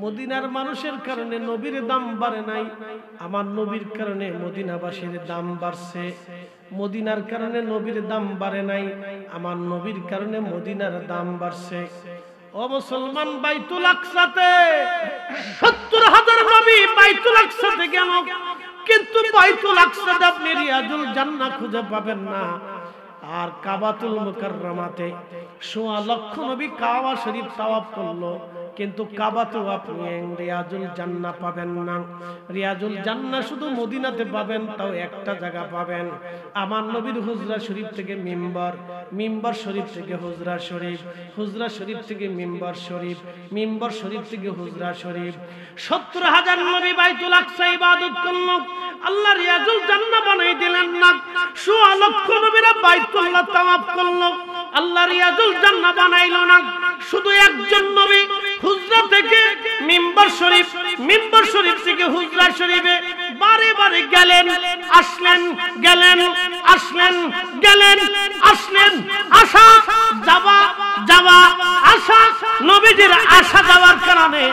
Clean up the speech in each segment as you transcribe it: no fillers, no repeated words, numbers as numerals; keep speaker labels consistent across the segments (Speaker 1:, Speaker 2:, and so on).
Speaker 1: মদিনার মানুষের কারণে নবীর দাম বাড়ে নাই, আমার নবীর কারণে মদিনাবাসীর দাম বাড়ছে। মদিনার কারণে নবীর দাম বাড়ে নাই, আমার নবীর কারণে মদিনার দাম বাড়ছে। ও মুসলমান, বাইতুল আকসাতে ৭০,০০০ নবী বাইতুল আকসাতে গেল, কিন্তু বাইতুল আকসাতে আপনি রিয়াজুল জান্নাহ খুঁজে পাবেন না। আর কাবাতুল মুকাররমাতে ১৬ লক্ষ নবী কাবা শরীফ তাওয়াফ করলো, কিন্তু কাবাতেও আপনি রিয়াজুল জান্নাহ পাবেন না। রিয়াজুল জান্নাহ শুধু মদিনাতে পাবেন, তাও একটা জায়গা পাবেন, আমার নবীর হুজরা শরীফ থেকে মিম্বার, মিম্বার শরীফ থেকে হুজরা শরীফ, হুজরা শরীফ থেকে মিম্বার শরীফ, মিম্বার শরীফ থেকে হুজরা শরীফ। ৭০,০০০ নবী বাইতুল আকসা ইবাদত করলো, আল্লাহ রিয়াজুল জান্নাহ বানাই দিলেন না। ১৬ লক্ষ নবীরা বাইতুল্লাহ তাওয়াফ করলো, আল্লাহ রিয়াজুল জান্নাহ বানাইলো না। শুধু একজন নবী হুজরা থেকে মিম্বার শরীফ, মিম্বার শরীফ থেকে হুজরা শরীফে বারে বারে গেলেন আসলেন, গেলেন আসলেন, গেলেন আসলেন, আসা যাওয়া যাওয়া আসা। নবীজির আসা যাওয়ার কারণে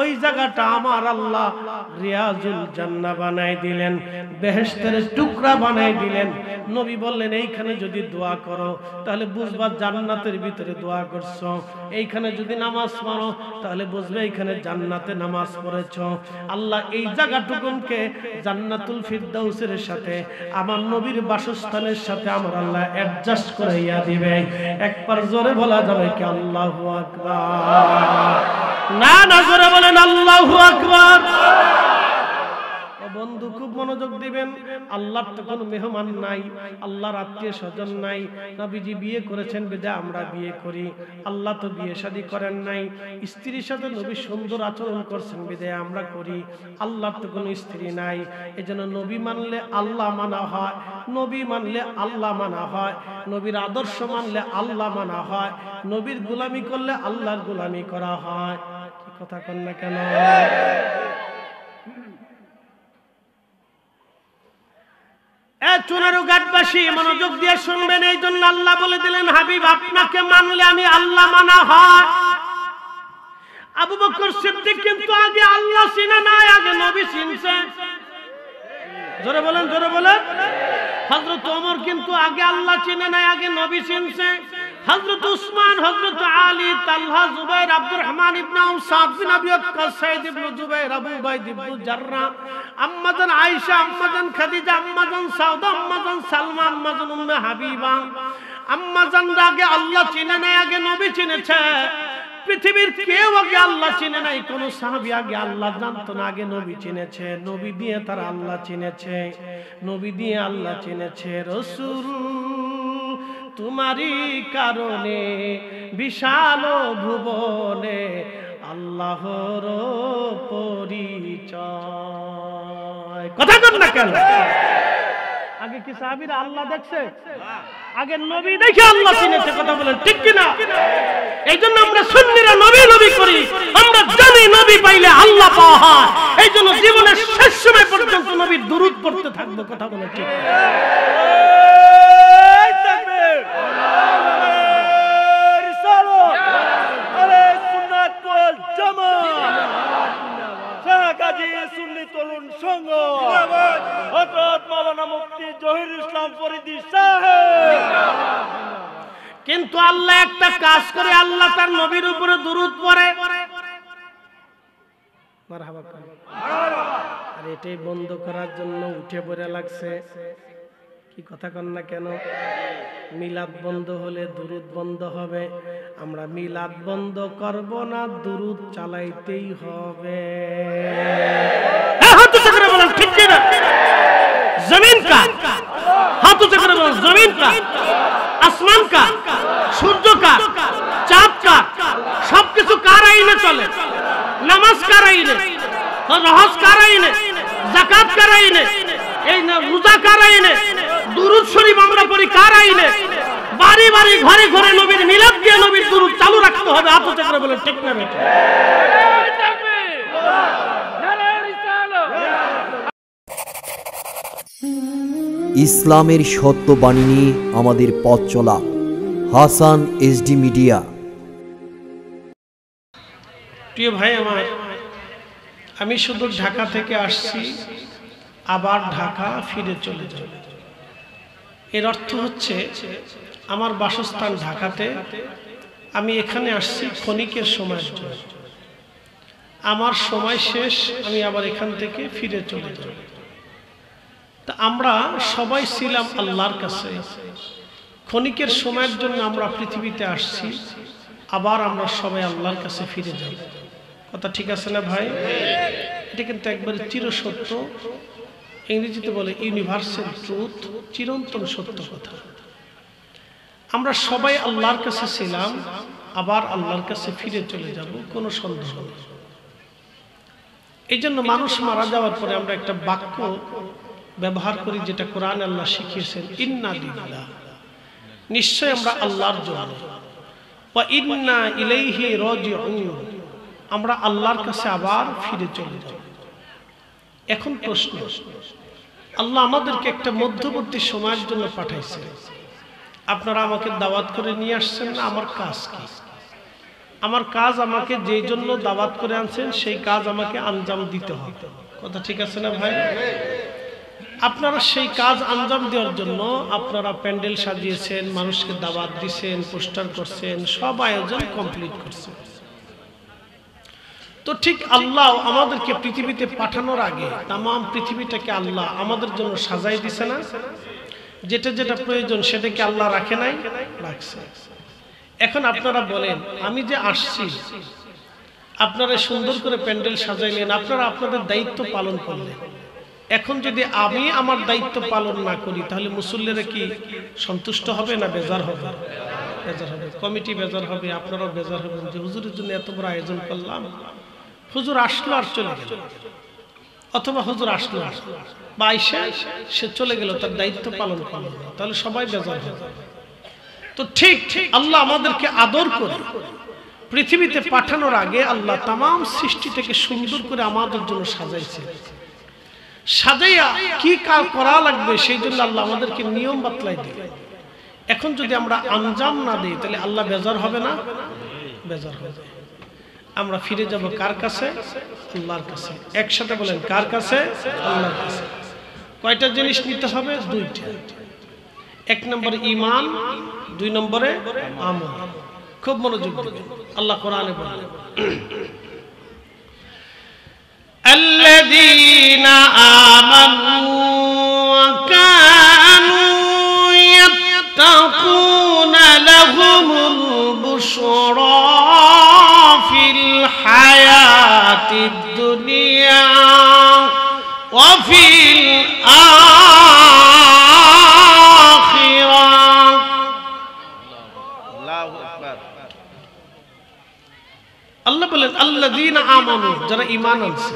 Speaker 1: ওই জায়গাটা আমার আল্লাহ রিয়াজুল জান্নাহ বানাই দিলেন, বেহেশতের টুকরা বানাই দিলেন। নবী বললেন, এইখানে যদি দোয়া করো তাহলে বুঝবা জান্নাতের ভিতরে দোয়া করছো, এইখানে যদি নামাজ পড়ো তাহলে বুঝবে এইখানে জান্নাতে নামাজ পড়েছো। আল্লাহ এই জায়গাটুকুকে জান্নাতুল ফিরদাউসের সাথে আমার নবীর বাসস্থানের সাথে আমার আল্লাহ অ্যাডজাস্ট করাইয়া দিবে। একবার জোরে বলা যাবে কি আল্লাহু আকবার? না না, জোরে বলেন আল্লাহু আকবার। বন্ধু খুব মনোযোগ দিবেন, আল্লাহর তো কোনো মেহমান নাই, আল্লাহর আত্মীয় স্বজন নাই। নবীজি বিয়ে করেছেন বিধায় আমরা বিয়ে করি, আল্লাহ তো বিয়ে শাদী করেন নাই। স্ত্রীর সাথে নবী সুন্দর আচরণ করছেন বিধায় আমরা করি, আল্লাহর তো কোনো স্ত্রী নাই। এজন্য নবী মানলে আল্লাহ মানা হয়, নবী মানলে আল্লাহ মানা হয়, নবীর আদর্শ মানলে আল্লাহ মানা হয়, নবীর গোলামি করলে আল্লাহর গোলামি করা হয়। কি কথা কন না কেন? চুনারু ঘাটবাসী মনোযোগ দিয়ে শুনবেন, এই জন্য আল্লাহ বলে দিলেন, হাবিব আপনাকে মানলে আমি আল্লাহ মানা হয়। আবু বকর সিদ্দিক কিন্তু আগে আল্লাহ চিনে নাই, আগে নবী চিনছে। জোরে বলেন, জোরে বলেন। হযরত ওমর কিন্তু আগে আল্লাহ চিনে নাই, আগে নবী চিনছে। হযরত উসমান, হযরত আলী, তালহা, জুবাইর, আব্দুর রহমান ইবনে আউফ, সাদ বিন আবি ওয়াক্কাস, সাইদ ইবনে জুবাইর, আবু উবাইদ ইবনে জাররাহ, আম্মাজান আয়েশা, আম্মাজান খাদিজা, আম্মাজান সাউদা, আম্মাজান সালমা, আম্মাজান উম্মে হাবিবা, আম্মাজান আগে আল্লাহ চিনে নাই, আগে নবী চিনেছে। পৃথিবীর কেউ আগে আল্লাহ চিনে নাই, কোন সাহাবী আগে আল্লাহ জানতো না, আগে নবী চিনেছে। নবী দিয়ে তারা আল্লাহ চিনেছে, নবী দিয়ে আল্লাহ চিনেছে। রাসূল তোমারই কারণে বিশাল ভুবনে আল্লাহর পরিচয়। কথা বল না কেন? আগে কি সাহাবীরা আল্লাহ দেখছে? আগে নবী দেখে আল্লাহ চিনেছে। কথা বলেন ঠিক কি না? এইজন্য আমরা সুন্নিরা নবী নবী করি, আমরা জানি নবী পাইলে আল্লাহ পাওয়া হয়। এইজন্য জীবনের শেষ সময় পর্যন্ত নবীর দুরূদ পড়তে থাকবো। কথা বলেন ঠিক? কিন্তু আল্লাহ একটা কাজ করে, আল্লাহ তার নবীর উপরে দুরূদ পড়ে। মারহাবা। আর এটাই বন্ধ করার জন্য উঠে পড়ে লাগছে। কি কথা কন না কেন? মিলাদ বন্ধ হলে দুরূদ বন্ধ হবে। আমরা মিলাদ বন্ধ করব না, দুরূদ চালাইতেই হবে। হাত উঁচু করে বলেন ঠিক কি না? জমিন কা, হাত উঁচু করে বলেন জমিন কা, আসমান কা, সূর্য কা, চাঁদ কা, সবকিছু কার আইনে চলে? নামাজ কার আইনে? হজ কার আইনে? যাকাত কার আইনে? এই না রোজা কার আইনে? দুরূদ শরীফ আমরা পড়ি কার আইনে? বাড়ি বাড়ি ঘরে ঘরে নবীর মিলাদ দিয়ে নবীর দুরূদ চালু রাখতে হবে। হাত উঁচু করে বলেন ঠিক না বেটা?
Speaker 2: ইসলামের সত্য বাণী নিয়ে আমাদের পথ চলা। Hasan SD media.
Speaker 1: প্রিয় ভাই আমার, আমি শুধু ঢাকা থেকে আসছি, আবার ঢাকা ফিরে চলে যাব। এর অর্থ হচ্ছে আমার বাসস্থান ঢাকাতে, আমি এখানে আসছি ক্ষণিকের সময়ের জন্য। আমার সময় শেষ, আমি আবার এখান থেকে ফিরে চলে যাব। তা আমরা সবাই ছিলাম আল্লাহর কাছে, ক্ষণিকের সময়ের জন্য আমরা পৃথিবীতে আসছি, আবার আমরা সবাই আল্লাহর কাছে ফিরে যাব। কথা ঠিক আছে না ভাই? এটা কিন্তু একবারে চিরসত্য, ইংরেজিতে বলে ইউনিভার্সাল ট্রুথ, চিরন্তন সত্য কথা। আমরা সবাই আল্লাহর কাছে ছিলাম, আবার আল্লাহর কাছে ফিরে চলে যাব, কোনো সন্দেহ নেই। এই জন্য মানুষ মারা যাওয়ার পরে আমরা একটা বাক্য ব্যবহার করি, যেটা কোরআন আল্লাহ শিখিয়েছেন, ইন্না লিল্লাহ, নিশ্চয় আমরা আল্লাহর জন্য, ওয়া ইন্না ইলাইহি রাজিউন, আমরা আল্লাহর কাছে আবার ফিরে চলে যাব। এখন প্রশ্ন, আল্লাহ আমাদেরকে একটা মধ্যবর্তী সময়ের জন্য পাঠাইছে। আপনারা আমাকে দাওয়াত করে নিয়ে আসছেন না, আমার কাজ কি? আমার কাজ, আমাকে যেই জন্য দাওয়াত করে আনছেন সেই কাজ আমাকে আঞ্জাম দিতে হবে। কথা ঠিক আছে না ভাই? আপনারা সেই কাজ আঞ্জাম দেওয়ার জন্য আপনারা প্যান্ডেল সাজিয়েছেন, মানুষকে দাওয়াত দিয়েছেন, পোস্টার করছেন, সব আয়োজন কমপ্লিট করছেন। তো ঠিক আল্লাহ আমাদেরকে পৃথিবীতে পাঠানোর আগে তাম পৃথিবীটাকে আল্লাহ আমাদের জন্য সাজাই দিছে না? যেটা যেটা প্রয়োজন সেটাকে আল্লাহ রাখে নাই? রাখছে। এখন আপনারা বলেন, আমি যে আসছি, আপনারা সুন্দর করে প্যান্ডেল সাজাইলেন, আপনারা আপনাদের দায়িত্ব পালন করলেন। এখন যদি আমি আমার দায়িত্ব পালন না করি, তাহলে মুসল্লিরা কি সন্তুষ্ট হবে না বেজার হবে? বেজার হবে, কমিটি বেজার হবে, আপনারাও বেজার হবেন যে হুজুরের জন্য এত বড় আয়োজন করলাম, হুজুর আসলো আর চলে গেল, অথবা হুজুর আসলো বা আইসা সে চলে গেল, তার দায়িত্ব পালন করলো না, তাহলে সবাই বেজার হবে। তো ঠিক আল্লাহ আমাদেরকে আদর করে পৃথিবীতে পাঠানোর আগে আল্লাহ তামাম সৃষ্টিটাকে সুন্দর করে আমাদের জন্য সাজাইছে। সাজাইয়া কি কাজ করা লাগবে সেই জন্য আল্লাহ আমাদেরকে নিয়ম বাতলাই দিবে। এখন যদি আমরা আঞ্জাম না দিই, তাহলে আল্লাহ বেজার হবে না? বেজার হবে। আমরা ফিরে যাব কার কাছে? আল্লাহর কাছে। একসাথে বলেন, কার কাছে? আল্লাহর কাছে। কয়টা জিনিস নিতে হবে? দুইটা। এক নম্বরে ঈমান, দুই নম্বরে আমল। খুব মনোযোগ দিবেন, আল্লাহ কোরআনে বলেন, আল্লাযীনা আমানু ওয়া কানু ইয়াত্তাকুনা লাহুমুল বুশরা ফিল হায়াতিদ দুনিয়া ওয়া ফিল আল্লাহ বলেন, আল্লাযীনা আমানু, যারা ঈমান আনছে,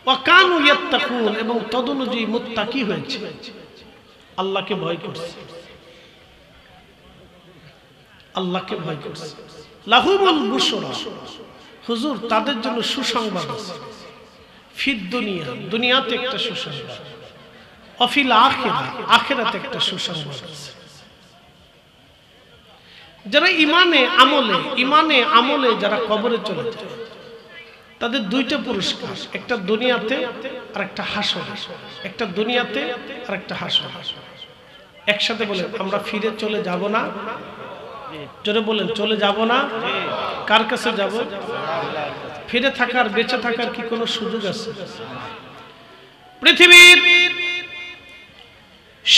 Speaker 1: ওয়া কানু ইয়াত্তাকুন, এবং তদনুযায়ী মুত্তাকি হয়েছে, আল্লাহকে ভয় করছে, আল্লাহকে ভয় করছে। লাহুমুল বুশরা, হুজুর তাদের জন্য সুসংবাদ আছে। ফিদ দুনিয়া, দুনিয়াতে একটা সুসংবাদ, ওয়া ফিল আখিরা, আখিরাতে একটা সুসংবাদ আছে। যারা ইমানে আমলে যারা কবরে চলে যায়, তাদের দুইটা পুরস্কার, একটা দুনিয়াতে আর একটা হাসরে। একটা দুনিয়াতে আর একটা হাসরে। একসাথে বলেন, আমরা ফিরে চলে যাব না? জোরে বলেন, চলে যাব না? কার কাছে যাব? ফিরে থাকার, বেঁচে থাকার কি কোনো সুযোগ আছে? পৃথিবীর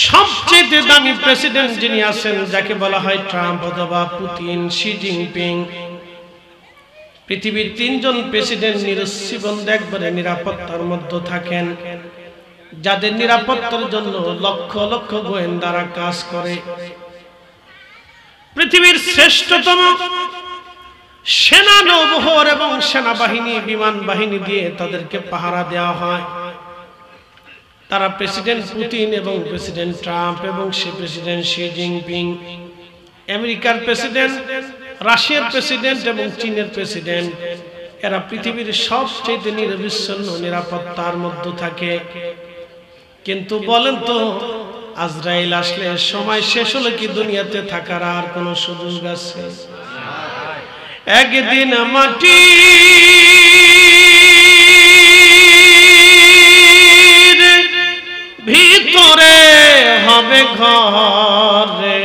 Speaker 1: সবচেয়ে দামি প্রেসিডেন্ট যিনি আছেন, যাকে বলা হয় ট্রাম্প অথবা পুতিন, শি জিনপিং, পৃথিবীর তিনজন প্রেসিডেন্ট নিরস্বীবন্ধ একবারে নিরাপত্তার মধ্যে থাকেন, যাদের নিরাপত্তার জন্য লক্ষ লক্ষ গোয়েন্দারা কাজ করে। পৃথিবীর শ্রেষ্ঠতম সেনা নৌবহর এবং সেনাবাহিনী, বিমান বাহিনী দিয়ে তাদেরকে পাহারা দেওয়া হয়। তারা প্রেসিডেন্ট পুতিন এবং প্রেসিডেন্ট ট্রাম্প এবং সে প্রেসিডেন্ট শি জিনপিং, আমেরিকার প্রেসিডেন্ট, রাশিয়ার প্রেসিডেন্ট এবং চীনের প্রেসিডেন্ট, এরা পৃথিবীর সবচেয়ে নিরবিচ্ছিন্ন নিরাপত্তার মধ্যে থাকে। কিন্তু বলেন তো, আজরাইল আসলে সময় শেষ হলে কি দুনিয়াতে থাকার আর কোনো সুযোগ আছে? একদিন মাটি ভিতরে হবে ঘর রে,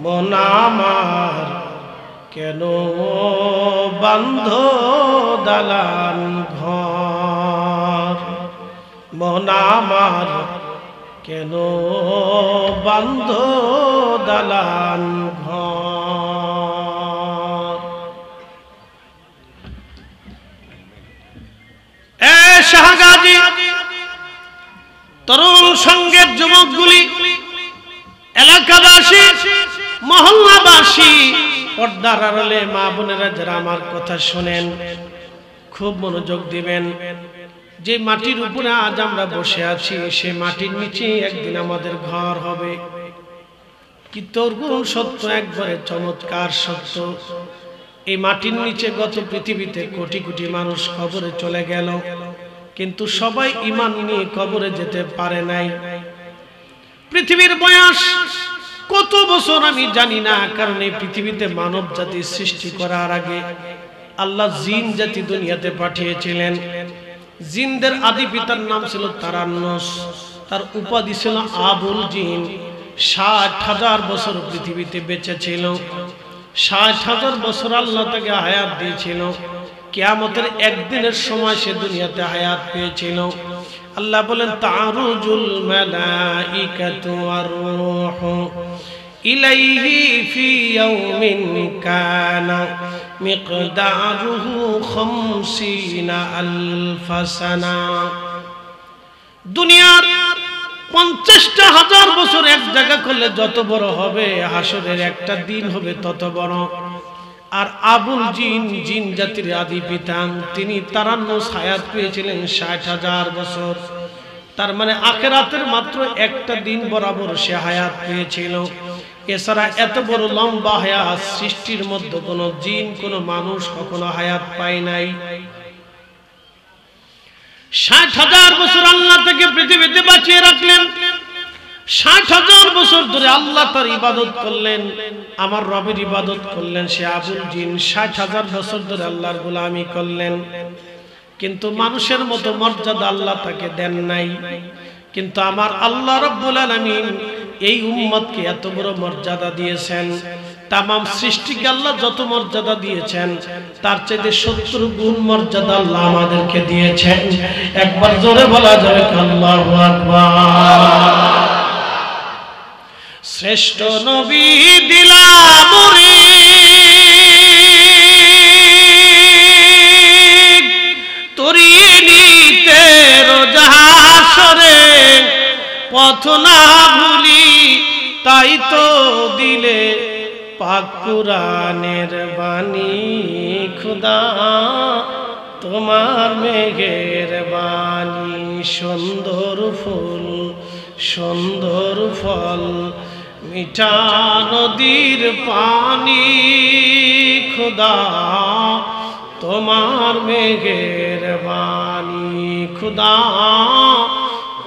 Speaker 1: মন আমার কেন বান্ধ দালান ঘর, মন আমার কেন বান্ধ দালান ঘর। এ শাহগাজী তরুণ সঙ্গের যুবকগুলি, এলাকাবাসী, মহল্লাবাসী, পর্দার আড়ালে মা বোনেরা যারা আমার কথা শোনেন খুব মনোযোগ দিবেন। যে মাটির উপরে আজ আমরা বসে আছি সে মাটির নিচে একদিন আমাদের ঘর হবে। কি তর্গুণ সত্য, একবারে চমৎকার সত্য। এই মাটির নিচে গত পৃথিবীতে কোটি কোটি মানুষ কবরে চলে গেল, কিন্তু সবাই ঈমান নিয়ে কবরে যেতে পারে নাই। পৃথিবীর বয়স কত বছর আমি জানি না, কারণ এই পৃথিবীতে মানব জাতি সৃষ্টি করার আগে আল্লাহ জিন জাতি দুনিয়াতে পাঠিয়েছিলেন। জিনদের আদি পিতার নাম ছিল তারান্নুস, তার উপাধি ছিল আবুল জিন। ৬০,০০০ বছর পৃথিবীতে বেঁচে ছিল। ৬০,০০০ বছর আল্লাহ তাকে হায়াত দিয়েছিল। কিয়ামতের একদিনের সময় সে দুনিয়াতে হায়াত পেয়েছিল। আল্লাহ বলেন তারুজুল মালাইকাতু ওয়ার রূহু ইলাইহি ফি ইয়াউমিন কানা মিকদারুহু ৫০,০০০ সানা। দুনিয়ার ৫০,০০০ বছর এক জায়গা করলে যত বড় হবে, হাসরের একটা দিন হবে তত বড়। আর আবুল জিন, জিন জাতির আদি পিতা, তিনি তারান্নুস হায়াত পেয়েছিলেন ৬০,০০০ বছর। তার মানে আখিরাতের মাত্র একটা দিন বরাবর সে হায়াত পেয়েছিল। এছাড়া এত বড় লম্বা হায়াত সৃষ্টির মধ্যে কোনো জিন, কোনো মানুষ কখনো হায়াত পায় নাই। ৬০,০০০ বছর আল্লাহ তাকে পৃথিবীতে বাঁচিয়ে রাখলেন। ৬০,০০০ বছর ধরে আল্লাহ তার ইবাদত করলেন, আমার রবের ইবাদত করলেন। সে আবুল জিন ৬০,০০০ বছর ধরে আল্লাহর গোলামি করলেন, কিন্তু মানুষের মতো মর্যাদা আল্লাহ তাকে দেন নাই। কিন্তু আমার আল্লাহ রাব্বুল আলামিন এই উম্মতকে এত বড় মর্যাদা দিয়েছেন। তামাম সৃষ্টিকে আল্লাহ যত মর্যাদা দিয়েছেন তার চাইতে ৭০ গুণ মর্যাদা আল্লাহ আমাদেরকে দিয়েছেন। একবার জোরে বলা যাবে আল্লাহু আকবার। শ্রেষ্ঠ নবী দিলাম তরি নিতে রোজাহাসরে, পথ না ভুলি তাই তো দিলে পাক কুরআনের বাণী। খোদা তোমার মেঘের বাণী, সুন্দর ফুল সুন্দর ফল, মিঠা নদীর পানি। খোদা তোমার মেঘের বাণী, খোদা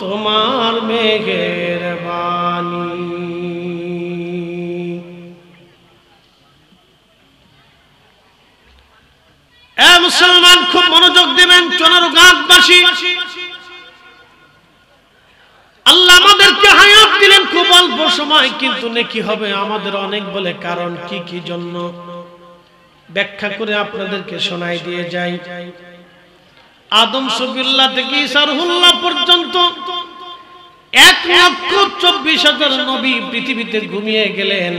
Speaker 1: তোমার মেঘের বাণী। এ মুসলমান, খুব মনোযোগ দিবেন। চোনারুঘাটবাসী, আল্লাহ আমাদেরকে হায়াত দিলেন খুব অল্প সময়, কিন্তু নেকি হবে আমাদের অনেক বলে। কারণ কি কি জন্য ব্যাখ্যা করে আপনাদেরকে শোনাই দিয়ে যাই। আদম সফিউল্লাহ থেকে ঈসা রুহুল্লাহ পর্যন্ত ১,২৪,০০০ নবী পৃথিবীতে ঘুমিয়ে গেলেন।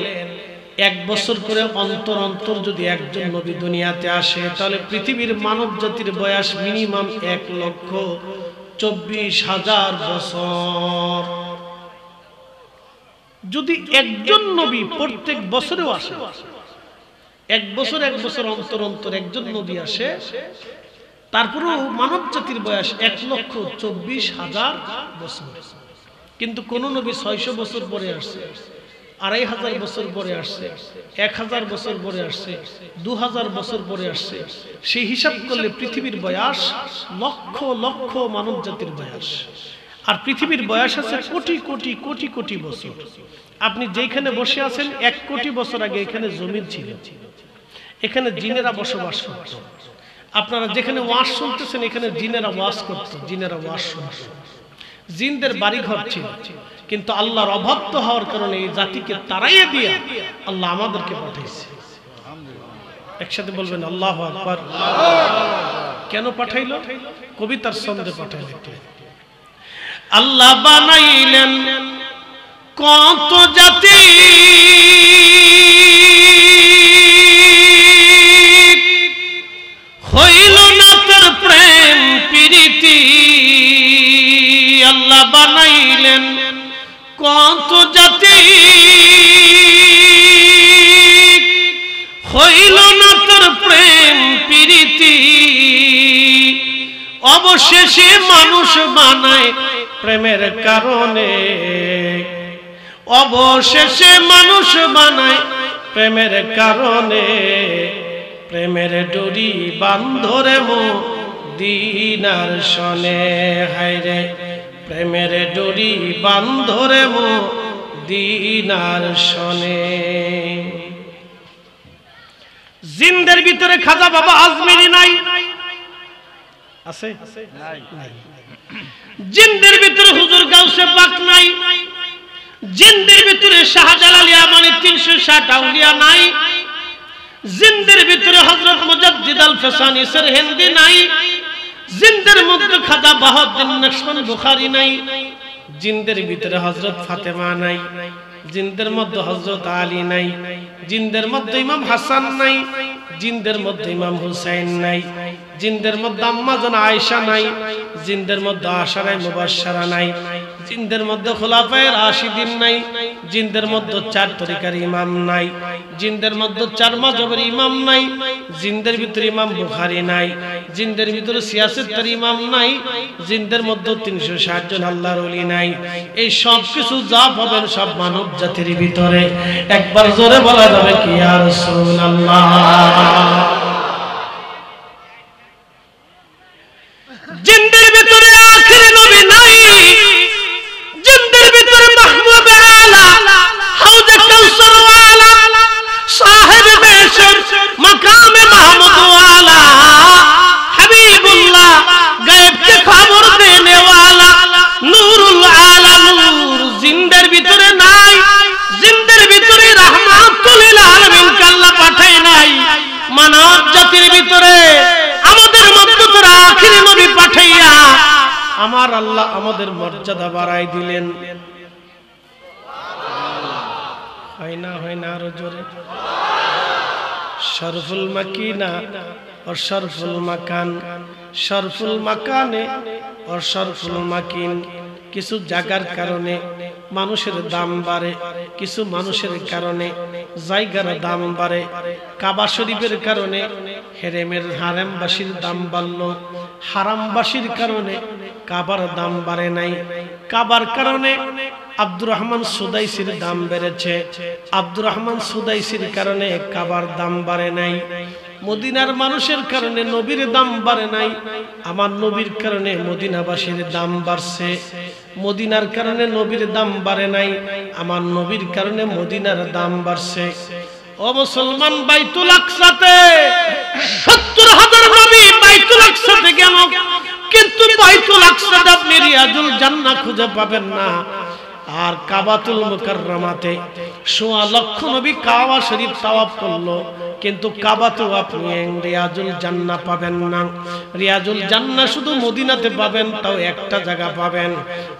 Speaker 1: ১ বছর করে অন্তর অন্তর যদি একজন নবী দুনিয়াতে আসে, তাহলে পৃথিবীর মানব জাতির বয়স মিনিমাম ১,২৪,০০০ বছর। যদি একজন নবী প্রত্যেক বছরেও আসে, ১ বছর অন্তর অন্তর একজন নবী আসে, তারপরেও মানব জাতির বয়স ১,২৪,০০০ বছর। কিন্তু কোন নবী ৬০০ বছর পরে আসছে, ২,৫০০ বছর পরে আসছে, ১,০০০ বছর পরে আসছে, ২,০০০ বছর পরে আসছে। সেই হিসাব করলে পৃথিবীর বয়স লক্ষ লক্ষ মানব জাতির বয়স। আর পৃথিবীর বয়স আছে কোটি কোটি কোটি কোটি বছর। আপনি যেখানে বসে আছেন ১ কোটি বছর আগে এখানে জমিন ছিল। এখানে জিনেরা বসবাস করত। আপনারা যেখানে ওয়াজ শুনতেছেন এখানে জিনেরা ওয়াজ করত, জিনেরা ওয়াজ শুনত। জিনদের বাড়িঘর ছিল, কিন্তু আল্লাহর অবাধ্য হওয়ার কারণে এই জাতিকে তাড়াইয়ে দিয়ে আল্লাহ আমাদেরকে পাঠাইছে। একসাথে বলবেন আল্লাহু আকবার। কেন পাঠাইলো? কবিতার ছন্দে পাঠাইলো। আল্লাহ বানাইলেন কত জাতি, হইল না তার প্রেম প্রীতি। আল্লাহ বানাইলেন কত জাতি, হইল না তার প্রেম প্রীতি। অবশেষে মানুষ বানায় প্রেমের কারণে, অবশেষে মানুষ বানায় প্রেমের কারণে। প্রেমের ডোরি বান্ধরে মদিনার শনে, হায়রে প্রেমের ডোরি বান্ধরে মদিনার শনে। জিনদের ভিতরে খাজা বাবা আজমিরি নাই, আছে? জিনদের ভিতরে হুজুর গাউসে পাক নাই, জিনদের ভিতরে শাহজালাল ইয়ামানি 360 আউলিয়া নাই, জিনদের ভিতরে হযরত মুজাদ্দিদ আল ফেসানি সরহিন্দি নাই, জিনদের মধ্যে খাজা বাহাউদ্দিন নকশবন্দি বুখারী নাই, জিনদের ভিতরে হযরত ফাতেমা নাই, জিনদের মধ্যে হযরত আলী নাই, জিনদের মধ্যে ইমাম হাসান নাই, জিনদের মধ্যে ইমাম হুসাইন নাই, জিনদের মধ্যে আম্মা জান আয়েশা নাই, জিনদের মধ্যে আশারায়ে মুবাশশারা নাই, জিনদের মধ্যে খুলাফায়ে রাশিদিন নাই, জিনদের মধ্যে 4 তরিকার ইমাম নাই, জিনদের মধ্যে 4 মাযহাবের ইমাম নাই, জিনদের ভিতরে ইমাম বুখারী নাই, জিনদের ভিতরে 76 ইমাম নাই, জিনদের মধ্যে 360 জন আল্লাহর ওলি নাই। এই সব কিছু যা পাবেন সব মানব জাতির ভিতরে। একবার জোরে বলা যাবে কি ইয়া রাসূলুল্লাহ। জিনদের ভিতরে আখিরি নবী নাই, জিনদের ভিতরে মাহমুদ আলা, হাউজে কাউসার ওয়ালা, সাহেব বেশর, মাকামে মাহমুদ ওয়ালা, হাবিবুল্লাহ, গায়েব কে খবর দেনে ওয়ালা, নূরুল আলা নূর জিনদের ভিতরে নাই। জিনদের ভিতরে রাহমাতুল লিল আলামিন আল্লাহ পাঠায় নাই। মানব জাতির ভিতরে আমাদের মধ্যে তোরা আখিরি নবী পাঠাইয়া আমার আল্লাহ আমাদের মর্যাদা বাড়াই দিলেন। হয় না আরো জোরে? শরফুল মাকিনা और शरफुल मकान, शरफुल मकाने और शरफुल मकिन। কিছু জায়গার কারণে মানুষের দাম বাড়ে, কিছু মানুষের কারণে জায়গার দাম বাড়ে। কাবা শরীফের কারণে হারামবাসীর দাম বাড়লো, হারামবাসীর কারণে কাবার দাম বাড়ে নাই। কাবার কারণে আব্দুর রহমান সুদাইসির দাম বেড়েছে, আব্দুর রহমান সুদাইসির কারণে কাবার দাম বাড়ে নাই। মদিনার মানুষের কারণে নবীর দাম বাড়ে নাই, আমার নবীর কারণে মদিনাবাসীর দাম বাড়ছে। মদিনার কারণে নবীর দাম বাড়ে নাই, আমার নবীর কারণে মদিনার দাম বাড়ছে। ও মুসলমান, বাইতুল আকসাতে 70,000 নবী বাইতুল আকসাতে গেল, কিন্তু বাইতুল আকসাতে আপনি রিয়াজুল জান্নাহ খুঁজে পাবেন না। আর কাবাতুল মুকাররমাতে 1.25 লক্ষ নবী কাবা শরীফ তাওয়াফ করলো, কিন্তু কাবাতেও আপনি রিয়াজুল জান্নাহ পাবেন না। রিয়াজুল জান্নাহ শুধু মদিনাতে পাবেন, তাও একটা জায়গা পাবেন,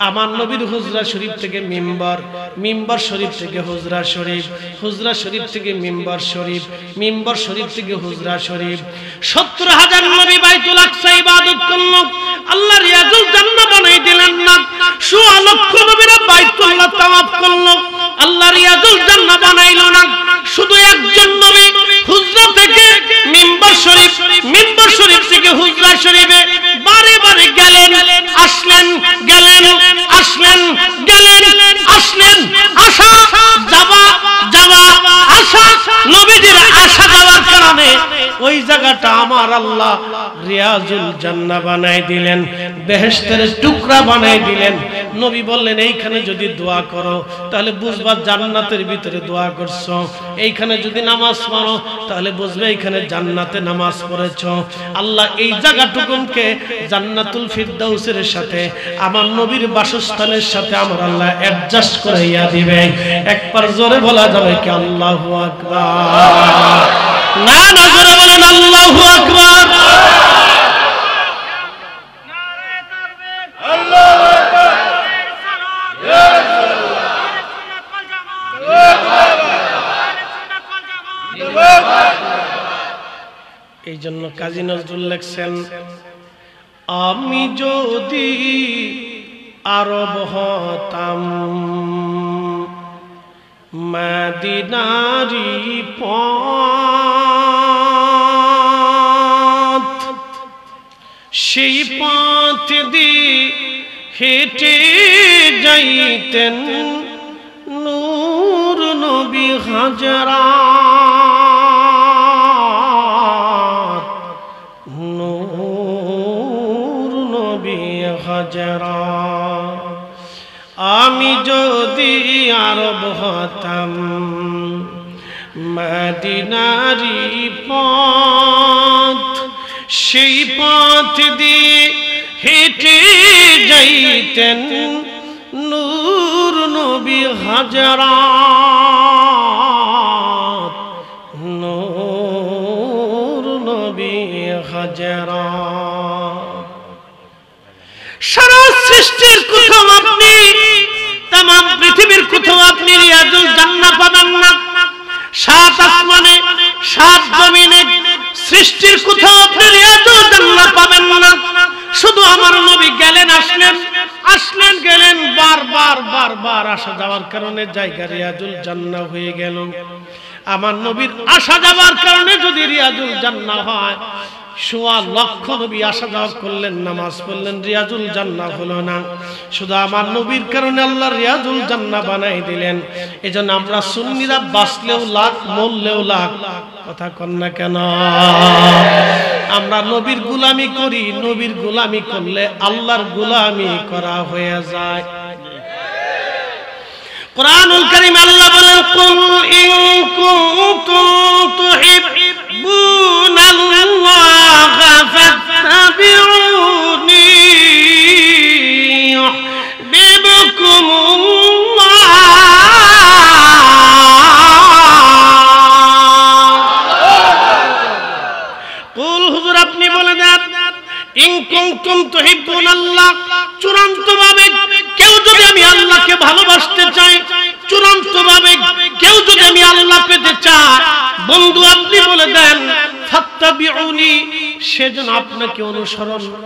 Speaker 1: আমার নবীর হুজরা শরীফ থেকে মিম্বার, মিম্বার শরীফ থেকে হুজরা শরীফ, হুজরা শরীফ থেকে মিম্বার শরীফ, মিম্বার শরীফ থেকে হুজরা শরীফ। 70,000 নবী বাইতুল আকসা ইবাদত করলো, আল্লাহ রিয়াজুল জান্নাহ বানাই দিলেন না। 1.25 লক্ষ নবীরা বাইতুল্লাহ তাওয়াফ করলো, আল্লাহ রিয়াজুল জান্নাহ বানাইলো না। শুধু একজন নবী হুজরা থেকে মিম্বার শরীফ, মিম্বার শরীফ থেকে হুজরা শরীফে বারে বারে গেলেন, আসলেন, গেলেন, আসলেন, গেলেন, আসলেন, আসা যাওয়া, যাওয়া আসা। নবীজির আসা যাওয়ার কারণে ওই জায়গা জায়গাটা আমার আল্লাহ রিয়াজুল জান্নাহ বানাই দিলেন, বেহেশতের টুকরা বানাই দিলেন। নবী বললেন এইখানে যদি দোয়া করো তাহলে বুঝবা জান্নাতের ভিতরে দোয়া করছো, এইখানে যদি নামাজ পড়ো তাহলে বুঝবে এইখানে জান্নাতে নামাজ পড়েছো। আল্লাহ এই জায়গাটুকুনকে জান্নাতুল ফিরদাউসের সাথে আমার নবীর বাসস্থানের সাথে আমার আল্লাহ অ্যাডজাস্ট করাইয়া দিবে। একবার জোরে বলা যাবে কি আল্লাহু আকবার? না না, জোরে বলেন আল্লাহু আকবার। এই জন্য কাজী নজরুল লেখছেন, আমি যদি আরব হতাম মদিনারি পথ, সেই পথ দিয়ে হেঁটে যাইতেন নূর নবী হাজরাত, নূর নবী হাজরাত। আমি যদি আরব হতাম মদিনারি পথ, সেই পথ দিয়ে হেঁটে যাইতেন নূর নবী হাজরাত, নূর নবী হাজরাত। সারা সৃষ্টির কোথাও আপনি, তাম পৃথিবীর কোথাও আপনি রিয়াজুল জান্নাহ পাবেন না। সাত আসমানে সাত জমিনে সৃষ্টির কোথাও আপনি রিয়াজুল জান্নাহ পাবেন না। শুধু আমার নবী গেলেন আসলেন, আসলেন গেলেন, বারবার বারবার আসা যাওয়ার কারণে জায়গা রিয়াজুল জান্নাহ হয়ে গেল। আমার নবীর আসা যাওয়ার কারণে যদি রিয়াজুল জান্নাহ হয়, সোয়া লক্ষ নবী আসা যাওয়া করলেন, নামাজ পড়লেন, রিয়াজুল জান্নাহ হলো না। শুধু আমার নবীর কারণে আল্লাহ রিয়াজুল জান্নাহ বানাই দিলেন। এজন্য আমরা সুন্নিরা বাঁচলেও লাখ, মরলেও লাখ। কথা কন না কেন? আমরা নবীর গোলামি করি, নবীর গোলামি করলে আল্লাহর গোলামি করা হয়ে যায়। কুরআনুল কারীম আল্লাহ বলেন, কুল ইন কুনতুম তুহিব্বুনাল্লাহা ফাত্তাবিউনি ইউহিব্বুকুমুল্লাহ। কুল, হুজুর আপনি বলে দেন, ইন কুনতুম তুহিব্বুনাল্লাহ, চূড়ান্তভাবে কেউ যদি আমি আল্লাহকে ভালোবাসতে চাই, চূড়ান্তভাবে কেউ যদি আমি আল্লাহ পেতে চাই, বন্ধু আপনি বলে দেন ফাত্তাবিউনি, সেজন্য আপনাকে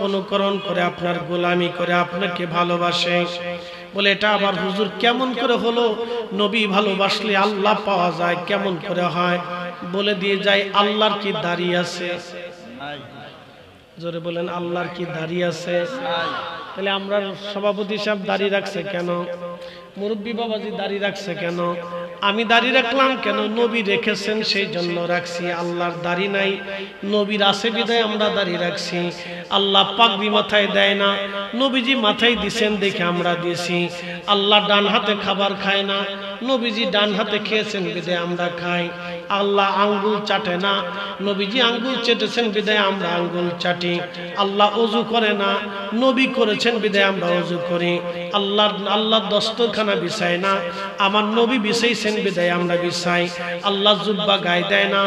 Speaker 1: অনুকরণ করে, আপনার গোলামি করে, আপনাকে ভালোবাসে। বলে এটা আবার হুজুর কেমন করে হলো? নবী ভালোবাসলে আল্লাহ পাওয়া যায়, কেমন করে হয়? বলে দিয়ে যায়, আল্লাহর কি দাড়ি আছে? জোরে বলেন, আল্লাহর কি দাড়ি আছে? তাহলে আমরা সভাপতি সাহেব দাড়ি রাখছে কেন? মুরব্বী বাবাজি দাড়ি রাখছে কেন? আমি দাড়ি রাখলাম কেন? নবী রেখেছেন সেই জন্য রাখছি। আল্লাহর দাড়ি নাই, নবীর আছে বিধায় আমরা দাড়ি রাখছি। আল্লাহ পাগড়ি মাথায় দেয় না, নবীজি মাথায় দিছেন দেখে আমরা দিয়েছি। আল্লাহ ডান হাতে খাবার খায় না, নবীজি ডান হাতে খেয়েছেন বিধায় আমরা খাই। আল্লাহ আঙ্গুল চাটে না, নবীজি আঙ্গুল চেটেছেন বিধায় আমরা আঙ্গুল চাটি। আল্লাহ ওযু করে না, নবী করেছেন বিধায় আমরা ওযু করি। আল্লাহ দস্তরখানা বিছায় না, আমার নবী বিছাইছেন বিধায় আমরা বিছাই। আল্লাহ জুব্বা গায়ে দেয় না,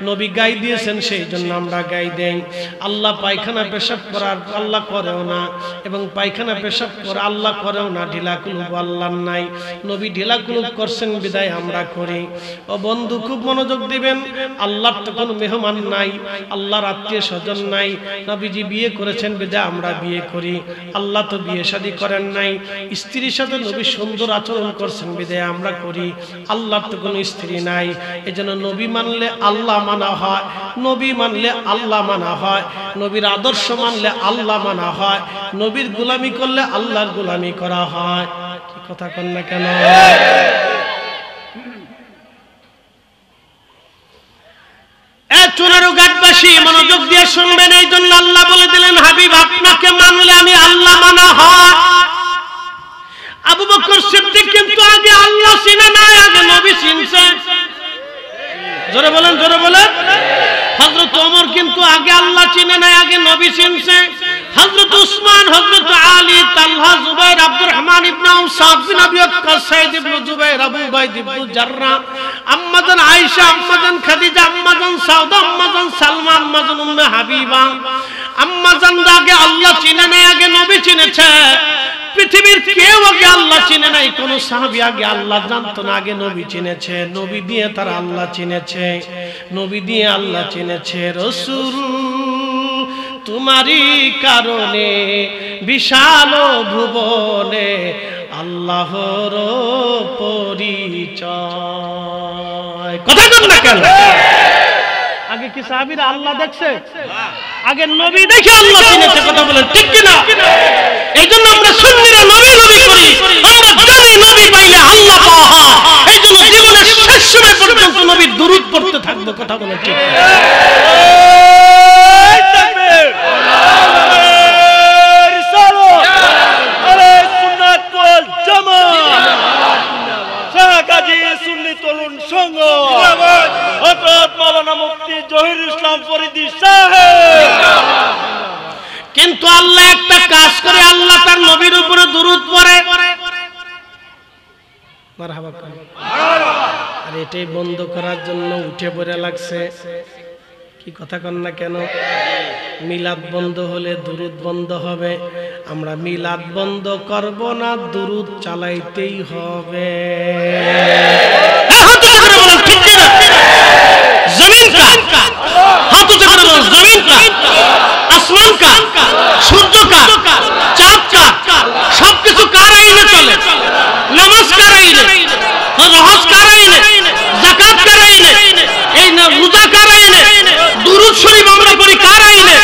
Speaker 1: নবী গায়ে দিয়েছেন সেই জন্য আমরা গায়ে দেই। আল্লাহ পায়খানা পেশাব করার আল্লাহ করেও না, এবং পায়খানা পেশাব করে আল্লাহ করেও না। ঢিলা কুলুপ আল্লাহ নাই, নবী ঢিলা কুলুপ করছেন বিধায় আমরা করি। ও বন্ধু খুব মনোযোগ দিবেন, আল্লাহর তো কোনো মেহমান নাই, আল্লাহর আত্মীয় স্বজন নাই। নবীজি বিয়ে করেছেন বিধায় আমরা বিয়ে করি। আল্লাহ তো বিয়ে শাদী করেন নাই, স্ত্রীর সাথে নবী সুন্দর আচরণ করছেন বিধায় আমরা করি। আল্লাহর তো কোনো স্ত্রী নাই, এজন্য নবী মানলে আল্লাহ মানা হয়, নবী মানলে আল্লাহ মানা হয়, নবীর আদর্শ মানলে আল্লাহ মানা হয়, নবীর গোলামি করলে আল্লাহর গোলামি করা হয়। কি কথা কন না কেন? চুনারু ঘাটবাসী বেশি মনোযোগ দিয়ে শুনবেন। এই জন্য আল্লাহ বলে দিলেন, হাবিব আপনাকে মানলে আমি আল্লাহ মানা হয়। আবু বকর সিদ্দিক কিন্তু আগে আল্লাহ চিনে নাই, আগে নবী চিনছে। জোরে বলেন, জোরে বলেন। হযরত ওমর কিন্তু আগে আল্লাহ চিনে নাই, আগে নবী চিনছে। হযরত উসমান, হযরত আলী, তালহা, জুবাইর, আব্দুর রহমান ইবনে আউফ, সাদ বিন আবি ওয়াক্কাস, সাইদ ইবনে জুবাইর, আবু উবাইদ ইবনে জাররাহ, আম্মাজান আয়েশা, আম্মাজান খাদিজা, আম্মাজান সাউদা, আম্মাজান সালমা, আম্মাজান উম্মে হাবিবা, আম্মাজান আগে আল্লাহ চিনে নাই, আগে নবী চিনেছে। পৃথিবীর কেউ আগে আল্লাহ চিনে নাই, কোন সাহাবী আগে আল্লাহ জানতো না, আগে নবী চিনেছে। নবী দিয়ে তারা আল্লাহ চিনেছে, নবী দিয়ে আল্লাহ চিনেছে। রাসূল তোমারই কারণে বিশাল ভুবনে আল্লাহর পরিচয়। কথা বল না কেন? আগে কি সাহাবীরা আল্লাহ দেখছে? আগে নবী দেখে আল্লাহ চিনেছে। কথা বলেন ঠিক কি না? এইজন্য আমরা সুন্নিরা নবী নবী করি, আমরা জানি নবী পাইলে আল্লাহ পাওয়া হয়। এইজন্য জীবনের শেষ সময় পর্যন্ত নবীর দুরূদ পড়তে থাকবো। কথা বলেন ঠিক? কিন্তু আল্লাহ একটা কাজ করে, আল্লাহ তার নবীর উপরে দুরূদ পড়ে। মারহাবা। আর এটাই বন্ধ করার জন্য উঠে পড়ে লাগছে। কি কথা কন না কেন? মিলাদ বন্ধ হলে দুরূদ বন্ধ হবে। আমরা মিলাদ বন্ধ করব না, দুরূদ চালাইতেই হবে। ঠিক না? জমিন কা হাত উঠে করে বলো, জমিন কা, আসমান কা, সূর্য কা, চাঁদ কা, সবকিছু কার আইনে চলে? নামাজ কার আইনে? হজ কার আইনে? যাকাত কার আইনে? এই না রোজা কার আইনে? দুরূদ শরীফ আমরা পড়ি কার আইনে?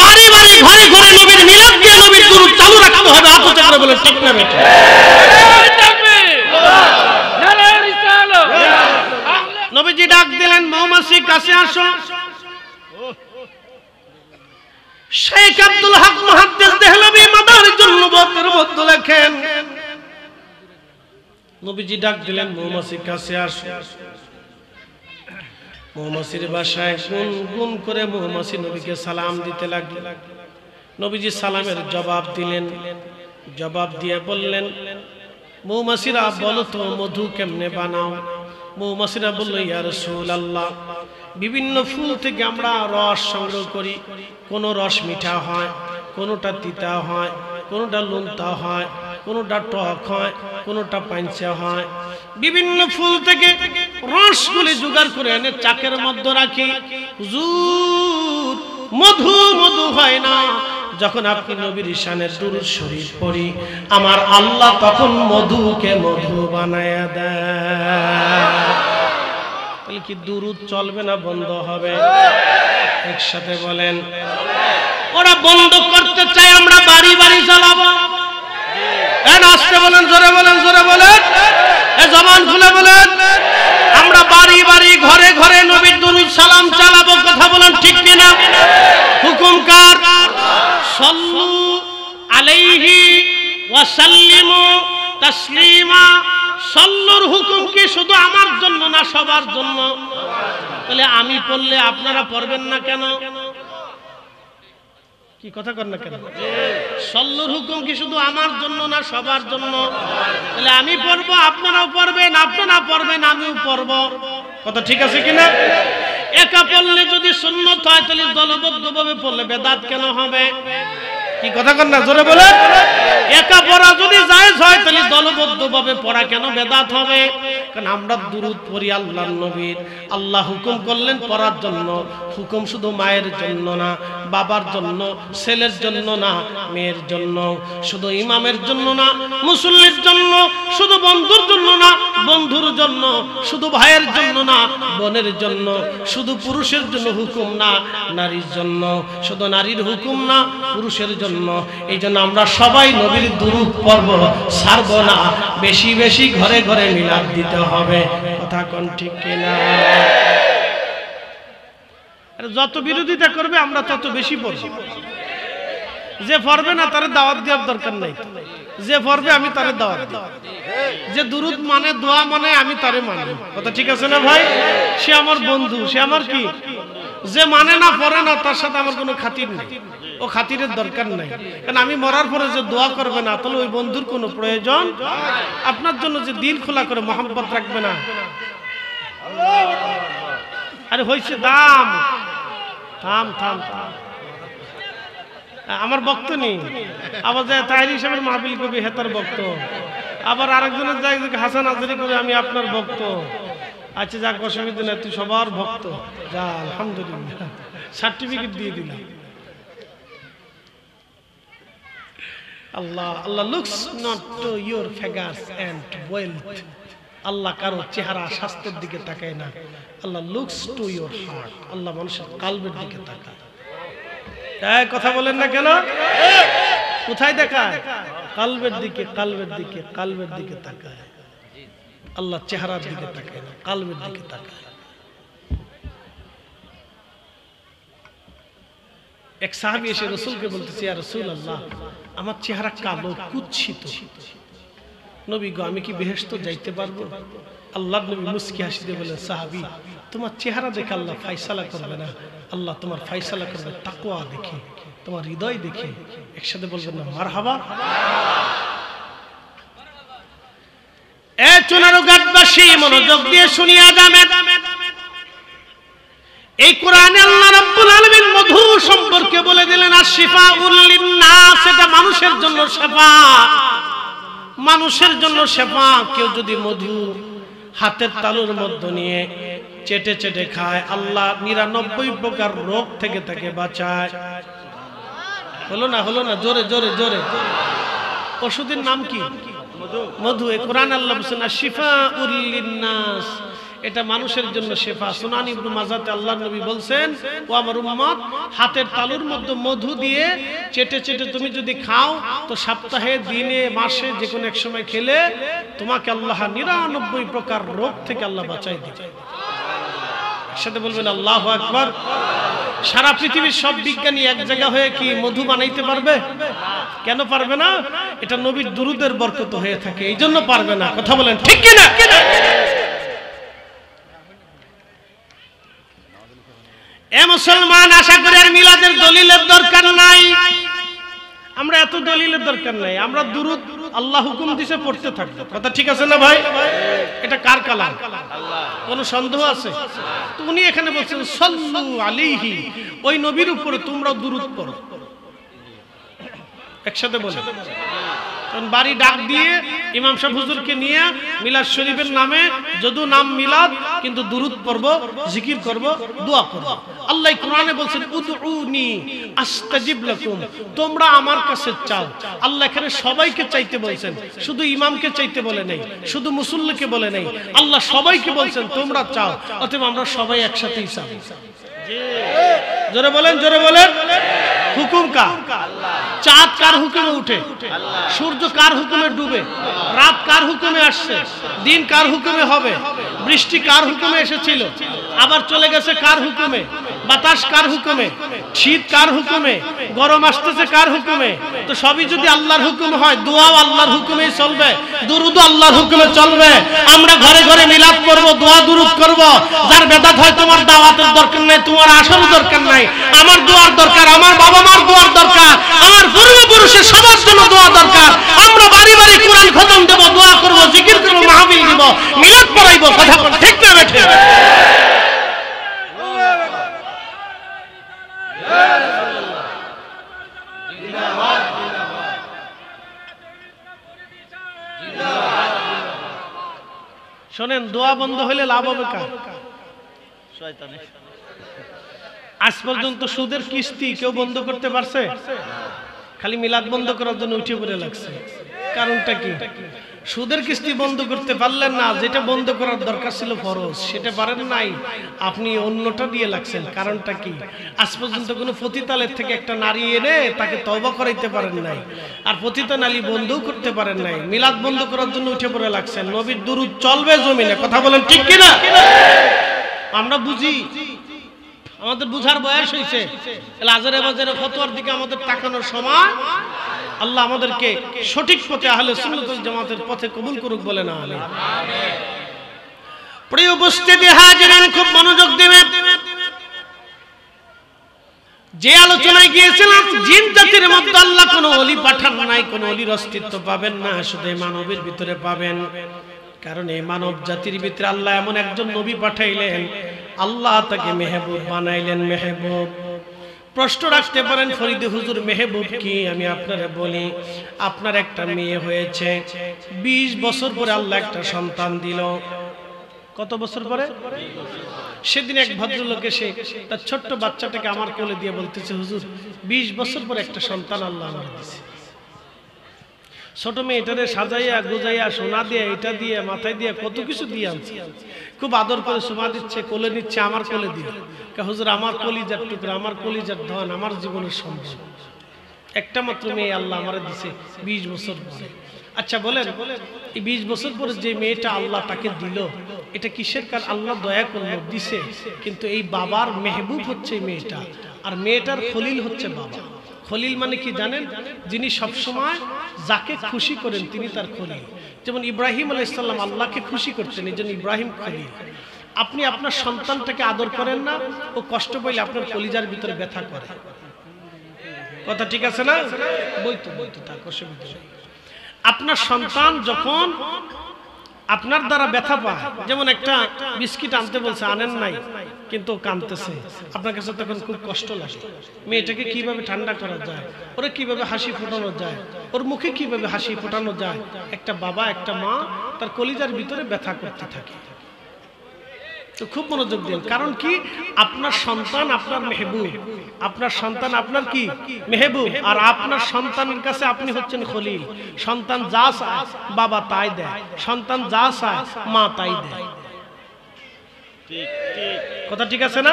Speaker 1: বাড়ি বাড়ি ঘরে ঘরে নবীর মিলাদ দিয়ে নবীর দুরূদ চালু রাখতে হবে। হাত উঠে করে বলো ঠিক না বেটা? নবীজি ডাক দিলেন, মৌমাছি কাছে আসো। শেখ আব্দুল হক মুহাদ্দিস দেহলভী মাদারিজুন নবুওয়াতের মধ্যে লেখেন, নবীজি ডাক দিলেন, মৌমাছি কাছে আসো। মৌমাছির বাসায় গুনগুন করে মৌমাছি নবীকে সালাম দিতে লাগলো। নবীজি সালামের জবাব দিলেন। জবাব দিয়ে বললেন, মৌমাছিরা বলো তো মধু কেমনে বানাও? মৌমাছিরা বলল, ইয়া রাসূলুল্লাহ, বিভিন্ন ফুল থেকে আমরা রস সংগ্রহ করি। কোন রস মিঠা হয়, কোনটা তিতা হয়, কোনটা নোনতা হয়, কোনটা টক হয়, কোনটা পাঞ্চা হয়। বিভিন্ন ফুল থেকে রসগুলি জোগাড় করে এনে চাকের মধ্যে রাখি। হুজুর, মধু মধু হয় না। যখন আপনি নবীর শানের দুরূদ শরীফ পড়ি, আমার আল্লাহ তখন মধুকে মধু বানায়া দেয়। তাহলে কি দুরূদ চলবে না বন্ধ হবে? একসাথে বলেন। ওরা বন্ধ করতে চায়, আমরা বাড়ি বাড়ি চালাবো। আসতে বলেন, জোরে বলেন, জোরে বলেন, জবান খুলে বলেন। আমরা বাড়ি বাড়ি ঘরে ঘরে নবীর দুরূদ সালাম চালাবো। কথা বলেন ঠিক কিনা? হুকুম কার? সাল্লু আলাইহি ওয়া সাল্লিমু তাসলিমা। সাল্লুর হুকুম কি শুধু আমার জন্য না সবার জন্য? তাহলে আমি পড়লে আপনারা পড়বেন না কেন? কি কথা কর না কেন? সাল্লুর হুকুম কি শুধু আমার জন্য না সবার জন্য? তাহলে আমি পড়বো, আপনারাও পড়বেন, আপনারা পড়বেন, আমিও পড়বো। কথা ঠিক আছে কিনা? একা পড়লে যদি সুন্নত হয়, তাহলে দলবদ্ধভাবে পড়লে বেদাত কেন হবে? কি কথা কর না, জোরে বলে। একা পড়া যদি জায়েজ হয়, তাহলে দলবদ্ধভাবে পড়া কেন বেদাত হবে? কারণ আমরা দুরূদ পড়ি আল্লাহর নবীর। আল্লাহ হুকুম করলেন পড়ার জন্য। হুকুম শুধু মায়ের জন্য না, বাবার জন্য, ছেলের জন্য না, মেয়ের জন্য, শুধু ইমামের জন্য না, মুসল্লির জন্য, শুধু বন্ধুর জন্য না, বন্ধুর জন্য, শুধু ভাইয়ের জন্য না, বোনের জন্য, শুধু পুরুষের জন্য হুকুম না, নারীর জন্য, শুধু নারীর হুকুম না, পুরুষের জন্য। এই জন্য আমরা সবাই নবীর দুরূদ পড়ব, ছাড়ব না। বেশি বেশি ঘরে ঘরে মিলাদ দিতে হবে। কথা কোন ঠিক কিনা? যত বিরোধিতা করবে আমরা তত বেশি পড়ব। যে পড়বে না তার দাওয়াত দেওয়ার দরকার নাই, যে পড়বে আমি তার দাওয়াত দেব। যে দুরুদ মানে দোয়া মানে আমি তারে মানি, কথা ঠিক আছে না ভাই? সে আমার বন্ধু, সে আমার কি? যে মানে না পড়ে না তার সাথে আমার কোনো খাতির নেই, ও খাতিরের দরকার নাই। কারণ আমি মরার পরে যে দোয়া করবে না, তাহলে ওই বন্ধুর কোনো প্রয়োজন। আপনার জন্য যে দিল খোলা করে মহব্বত রাখবে না, আরে হয়েছে দাম, থাম থাম থাম, আমার বক্ত নেই। আবার যায় তাহির হিসাবের মাহফিল কবি হেতার বক্ত, আবার আরেকজনের যায় হাসান আজরি কবি আমি আপনার ভক্ত। আচ্ছা যাক, অসুবিধা নেই, তুই সবার ভক্ত, যা আলহামদুলিল্লাহ, সার্টিফিকেট দিয়ে দিলাম। Allah Allah looks not to your figures and wealth. Allah কারো চেহারা স্বাস্থ্যের দিকে তাকায় না, Allah looks to your heart. Allah মানুষের কালবের দিকে তাকায়। কথা বলেন না কেন? কোথায় দেখায়? কালবের দিকে, কালবের দিকে, কালবের দিকে তাকায়। আল্লাহ চেহারার দিকে তাকায় না, কালবের দিকে তাকায়। এক সাহাবী এসে রাসূলকে বলতেছে, ইয়া রাসূলুল্লাহ, আমার চেহারা কালো কুৎসিত, নবী গো আমি কি বেহেশত যাইতে পারবো? আল্লাহর নবী মুস্কি হাসি দিয়ে বলেন, সাহাবী তোমার চেহারা দেখে আল্লাহ ফয়সালা করবে না, আল্লাহ তোমার ফয়সালা করবে তাকওয়া দেখে, তোমার হৃদয় দেখে। একসাথে বলবেন না মারহাবা? এ চুনারুঘাটবাসী মনোযোগ দিয়ে শুনিয়া যাবেন, এই কোরআনে আল্লাহ রাব্বুল আলামিন মধু সম্পর্কে বলে দিলেন আশফাউল লিন্নাস, এটা মানুষের জন্য শেফা, মানুষের জন্য শেফা। কেউ যদি মধু হাতের তালুর মধ্যে নিয়ে চেটে চেটে খায়, আল্লাহ 99 প্রকার রোগ থেকে তাকে বাঁচায়। হলো না? হলো না? জোরে জোরে জোরে। ওষুধের নাম কি? মধু। এই কোরআন আল্লাহ বলেছেন আশফাউল লিন্নাস, এটা মানুষের জন্য শেফা। সুনান ইবনে মাজাতে আল্লাহর নবী বলছেন, ও আমার উম্মত, হাতের তালুর মধ্যে মধু দিয়ে চেটে চেটে তুমি যদি খাও, তো সপ্তাহে, দিনে, মাসে যে কোনো এক সময় খেলে তোমাকে আল্লাহ 99 প্রকার রোগ থেকে আল্লাহ বাঁচাই দিবে। একসাথে বলবেন আল্লাহু আকবার। সারা পৃথিবীর সব বিজ্ঞানী এক জায়গা হয়ে কি মধু বানাইতে পারবে? কেন পারবে না? এটা নবীর দুরূদের বরকত হয়ে থাকে, এই জন্য পারবে না। কথা বলেন ঠিক কিনা? এ মুসলমান, আশা করি আর মিলাদের দলিলের দরকার নাই, আমরা এত দলিলের দরকার নাই, আমরা দুরূদ আল্লাহ হুকুম দিছে পড়তে থাকবো। কথা ঠিক আছে না ভাই? এটা কার কালাম? কোন সন্দেহ আছে? তো উনি এখানে বলছেন সাল্লু আলাইহি, ওই নবীর উপরে তোমরা দুরূদ পড়ো। একসাথে বলেন। বাড়ি ডাক দিয়ে ইমাম সাহেব হুজুরকে নিয়ে মিলাদ শরীফের নামে, যদিও নাম মিলাদ, কিন্তু দুরূদ পড়ব, জিকির করব, দোয়া করব। আল্লাহ কোরআনে বলছেন উদউনি আস্তাজিব লাকুম, তোমরা আমার কাছে চাও। আল্লাহ এখানে সবাইকে চাইতে বলছেন, শুধু ইমামকে চাইতে বলে নাই, শুধু মুসল্লিকে বলে নাই, আল্লাহ সবাইকে বলছেন তোমরা চাও। অতএব আমরা সবাই একসাথেই চাই। জোরে বলেন, জোরে বলেন। হুকুম কার? চাঁদ কার হুকুমে উঠে? সূর্য কার হুকুমে ডুবে? রাত কার হুকুমে আসছে? দিন কার হুকুমে হবে? বৃষ্টি কার হুকুমে এসেছিল, আবার চলে গেছে কার হুকুমে? বাতাস কার হুকুমে? শীত কার হুকুমে? গরম আসতেছে কার হুকুমে? তো সবই যদি আল্লাহর হুকুম হয়, দোয়াও আল্লাহর হুকুমেই চলবে, দুরূদও আল্লাহর হুকুমে চলবে। আমরা ঘরে ঘরে মিলাদ করব, দোয়া দুরূদ করব। যার বেদাত হয়, তোমার দাওয়াতের দরকার নাই, তোমার আসার দরকার নাই, আমার দোয়ার দরকার, আমার বাবা মার দোয়ার দরকার, আমার পূর্বপুরুষের সবার জন্য দোয়া দরকার। আমরা বাড়ি বাড়ি কোরআন খতম দেব, দোয়া করব, জিকির করব, মাহফিল দিব, মিলাদ পড়াইব। কথা ঠিক না বেঠে? শোনেন, দোয়া বন্ধ হইলে লাভ হবে কার? শয়তানের। আজ পর্যন্ত সুদের কিস্তি কেউ বন্ধ করতে পারছে? খালি মিলাদ বন্ধ করার জন্য উঠে পড়ে লাগছে। কারণটা কি? সুদের কিস্তি বন্ধ করতে পারলেন না, যেটা বন্ধ করার দরকার ছিল ফরজ, সেটা পারেন নাই, আপনি অন্যটা দিয়ে লাগছেন। কারণটা কি? আজ পর্যন্ত কোনো পতিতালের থেকে একটা নারী এনে তাকে তওবা করাইতে পারেন নাই, আর পতিতা নারী বন্ধও করতে পারেন নাই, মিলাদ বন্ধ করার জন্য উঠে পড়ে লাগছেন। নবীর দুরূদ চলবে জমিনে। কথা বলেন ঠিক কিনা? আমরা বুঝি আমাদের বুঝার বয়স হয়েছে, আজারে বাজারে ফতোয়ার দিকে আমাদের তাকানোর সময়। আল্লাহ আমাদেরকে সঠিক পথে আহলে সুন্নাত ওয়াল জামাতের পথে কবুল করুক, বলে না আমিন। প্রিয় উপস্থিতি হাজিরান, খুব মনোযোগ দিবেন। যে আলোচনায় গিয়েছিলাম, জিন জাতির মধ্যে আল্লাহ কোনো ওলি পাঠান নাই, কোনো ওলির অস্তিত্ব পাবেন না, শুধু মানবের ভিতরে পাবেন। কারণ এই মানব জাতির ভিতরে আল্লাহ এমন একজন নবী পাঠাইলেন, আল্লাহ তাকে মেহবুব বানাইলেন। মেহবুব প্রশ্ন রাখতে পারেন, ফরিদ হুজুর মেহবুব কি? আমি আপনারে বলি, আপনার একটা মেয়ে হয়েছে, 20 বছর পরে আল্লাহ একটা সন্তান দিল। কত বছর পরে? সেদিন এক ভদ্রলোক এসে তার ছোট্ট বাচ্চাটাকে আমার কোলে দিয়ে বলতেছে, হুজুর 20 বছর পরে একটা সন্তান আল্লাহ আমাকে দিয়েছে। ছোট মেয়েটারে সাজাইয়া গুজাইয়া সোনা দিয়ে এটা দিয়ে মাথায় দিয়ে কত কিছু দিয়ে আনছে, খুব আদর করে সুমা দিচ্ছে, কোলে নিচ্ছে, আমার কোলে দিয়ে। হুজুর আমার কলিজার টুকরা, আমার কলিজার ধন, আমার জীবনের সম্পদ, একটা মাত্র মেয়ে আল্লাহ আমারে দিছে 20 বছর পরে। আচ্ছা বলেন, এই 20 বছর পরে যে মেয়েটা আল্লাহ তাকে দিল, এটা কিসের কারণ? আল্লাহ দয়া করলো, দিছে। কিন্তু এই বাবার মেহবুব হচ্ছে মেয়েটা, আর মেয়েটার খলিল হচ্ছে বাবা। খলিল মানে কি জানেন? যিনি সবসময় যাকে খুশি করেন তিনি তার খলিল। যেমন ইব্রাহিম আলাইহিস সালাম আল্লাহকে খুশি করতেন, এই জন্য ইব্রাহিম খলিল। আপনি আপনার সন্তানটাকে আদর করেন না, ও কষ্ট পাইলে আপনার কলিজার ভিতরে ব্যথা করে। কথা ঠিক আছে না? বইতো তার অসুবিধা নেই। আপনার সন্তান যখন আপনার দ্বারা ব্যথা পায়, যেমন একটা বিস্কিট আনতে বলছে, আনেন নাই, কিন্তু কাঁদতেছে, আপনার কাছে তখন খুব কষ্ট লাগে। মেয়েটাকে কিভাবে ঠান্ডা করা যায়, ওরা কিভাবে হাসি ফোটানো যায়, ওর মুখে কিভাবে হাসি ফোটানো যায়, একটা বাবা একটা মা তার কলিজার ভিতরে ব্যথা করতে থাকে। তো খুব মনোযোগ দিন। কারণ কি? আপনার সন্তান আপনার মেহবুব, আপনার সন্তান আপনার কি মেহবুব, আর আপনার সন্তানের কাছে আপনি হচ্ছেন খলিল। সন্তান যা চায় বাবা তাই দেয়, সন্তান যা চায় মা তাই দেয়। কথা ঠিক আছে না?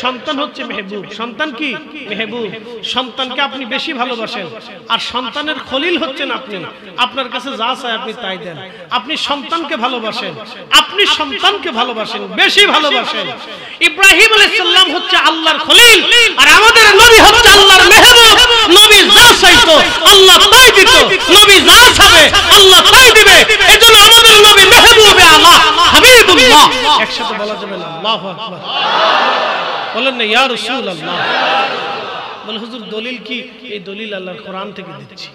Speaker 1: সন্তান হচ্ছে মেহবুব, সন্তান কি মেহবুব। সন্তানকে আপনি বেশি ভালোবাসেন, আর সন্তানের খলিল হচ্ছেন আপনি। আপনার কাছে যা চায় আপনি তাই দেন। আপনি সন্তানকে ভালোবাসেন, আপনি সন্তানকে ভালোবাসেন, বেশি ভালোবাসেন। ইব্রাহিম আলাইহিস সালাম হচ্ছে আল্লাহর খলিল, আর আমাদের নবী হচ্ছে আল্লাহর মেহবুব। নবী যা চাইতো আল্লাহ তাই দিত, নবী যা চাবে আল্লাহ তাই দিবে। এজন্য আমাদের নবী মেহবুবে আল্লাহ, হাবিবুল্লাহ। একসাথে বলা যাবে না আল্লাহু আকবার? বলেন না ইয়া রাসূলুল্লাহ। বলে হুজুর দলিল কি? এই দলিল আল্লাহর কোরআন থেকে দিচ্ছি।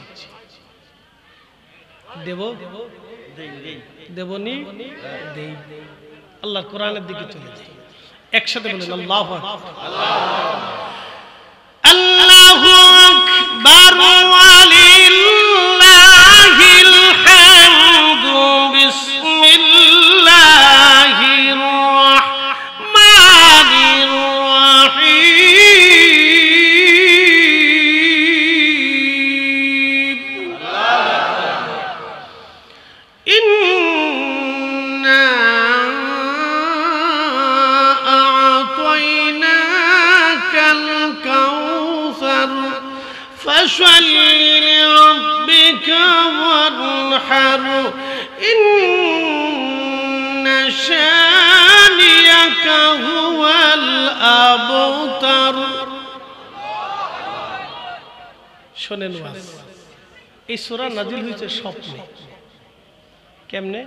Speaker 1: দেব দেবনি দেই, আল্লাহর কোরআনের দিকে চলে যাই। একসাথে বলেন আল্লাহু আকবার। আল্লাহু আকবার ওয়ালিল্লাহিল হামদু। বিসমিল্লাহির রাহমানির রাহিম। ইন্না আ'তাইনাকাল কাউসার ফাশাল্লি লিরাব্বিকা ওয়ানহার। ইন্না শানিয়াকা হুয়াল আবতার। শোনেন ওয়াজ, এই সূরা নাজিল হয়েছে স্বপ্নে। কেমনে?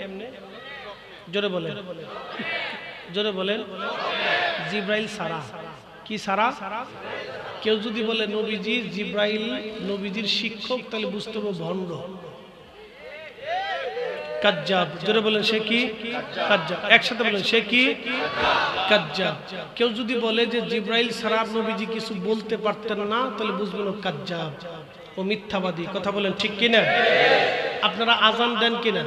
Speaker 1: জোরে বলেন, জোরে বলেন। জিব্রাইল সারা। কি সারা? কেউ যদি বলে নবীজি জিব্রাইল নবীজির শিক্ষক, তাহলে বুঝতে হবে ভণ্ড, কাজ্জাব। জোরে বলেন সে কি? কাজ্জাব। একসাথে বলেন সে কি? কাজ্জাব। কেউ যদি বলে যে জিব্রাইল ছাড়া নবীজি কিছু বলতে পারতেন না, তাহলে বুঝবেন ও কাজ্জাব, ও মিথ্যাবাদী। কথা বলেন ঠিক কিনা? আপনারা আজান দেন কিনা?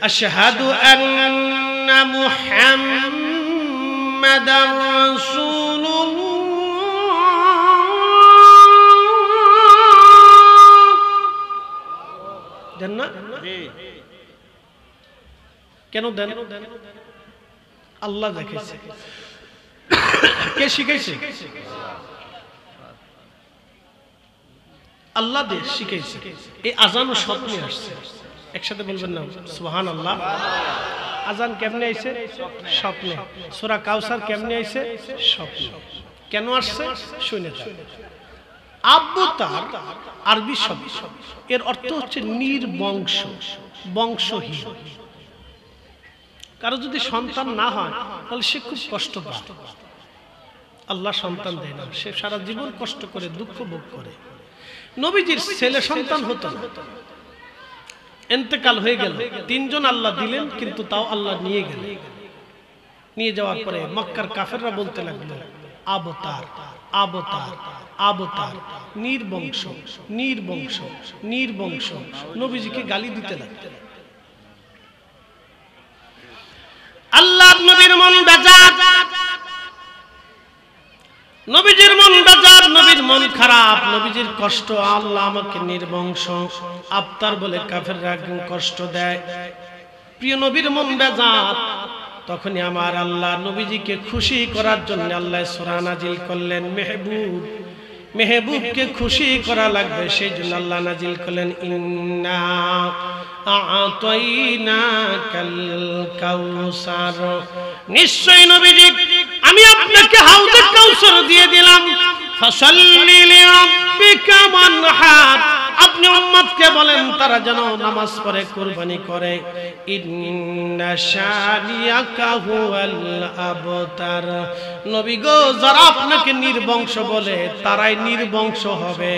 Speaker 1: আশহাদু আন্না মুহাম্মাদার রাসূলুল্লাহ। দেন না? কেন দেন? আল্লাহ দেখেছে। কে শিখাইছে? আল্লাহ দে শিখাইছে। এই আজান ও স্বপ্নে আসছে। একসাথে বলবেন না সুবহানাল্লাহ? আজান কেমনে আইছে? স্বপ্নে। সূরা কাউসার কেমনে আইছে? স্বপ্নে। কেন আসছে শুনে যান। আবতার আরবি শব্দ, এর অর্থ হচ্ছে নির্বংশ, বংশহীন। কারো যদি সন্তান না হয় তাহলে সে খুব কষ্ট পায়। আল্লাহ সন্তান দেয় না, সে সারা জীবন কষ্ট করে দুঃখ ভোগ করে। নবীজির ছেলে সন্তান হতো না, ইন্তেকাল হয়ে গেল। 3 জন আল্লাহ দিলেন, কিন্তু তাও আল্লাহ নিয়ে গেলেন। নিয়ে যাওয়ার পরে মক্কার কাফেররা বলতে লাগলো আবতার, আবতার, আবতার, নির্বংশ, নির্বংশ, নির্বংশ। নবীজিকে গালি দিতে লাগলেন। আল্লাহ নবীর মন বেজার, নবীজির মন বেজার, নবীর মন খারাপ, নবীজির কষ্ট। আল্লাহ আমাকে নির্বংশ, আবতার বলে কাফেররা কষ্ট দেয়। প্রিয় নবীর মন বেজার। তখনই আমার আল্লাহ নবীজিকে খুশি করার জন্য আল্লাহ সূরা নাজিল করলেন। মেহবুব, মেহবুবকে খুশি করা লাগবে, সেই জন্য আল্লাহ নাজিল করলেন ইন্না আ'তাইনাকাল কাউসার। নিশ্চয় নবীজি আমি আপনাকে হাউজে কাউসার দিয়ে দিলাম। ফাসাল্লি লিরাব্বিকা ওয়ানহার। আপনি উম্মতকে বলেন তারা যেন নামাজ পড়ে, কুরবানি করে। ইন্না শানিয়াকা হুয়াল আবতার। নবী গো, যারা আপনাকে নির্বংশ বলে তারাই নির্বংশ হবে,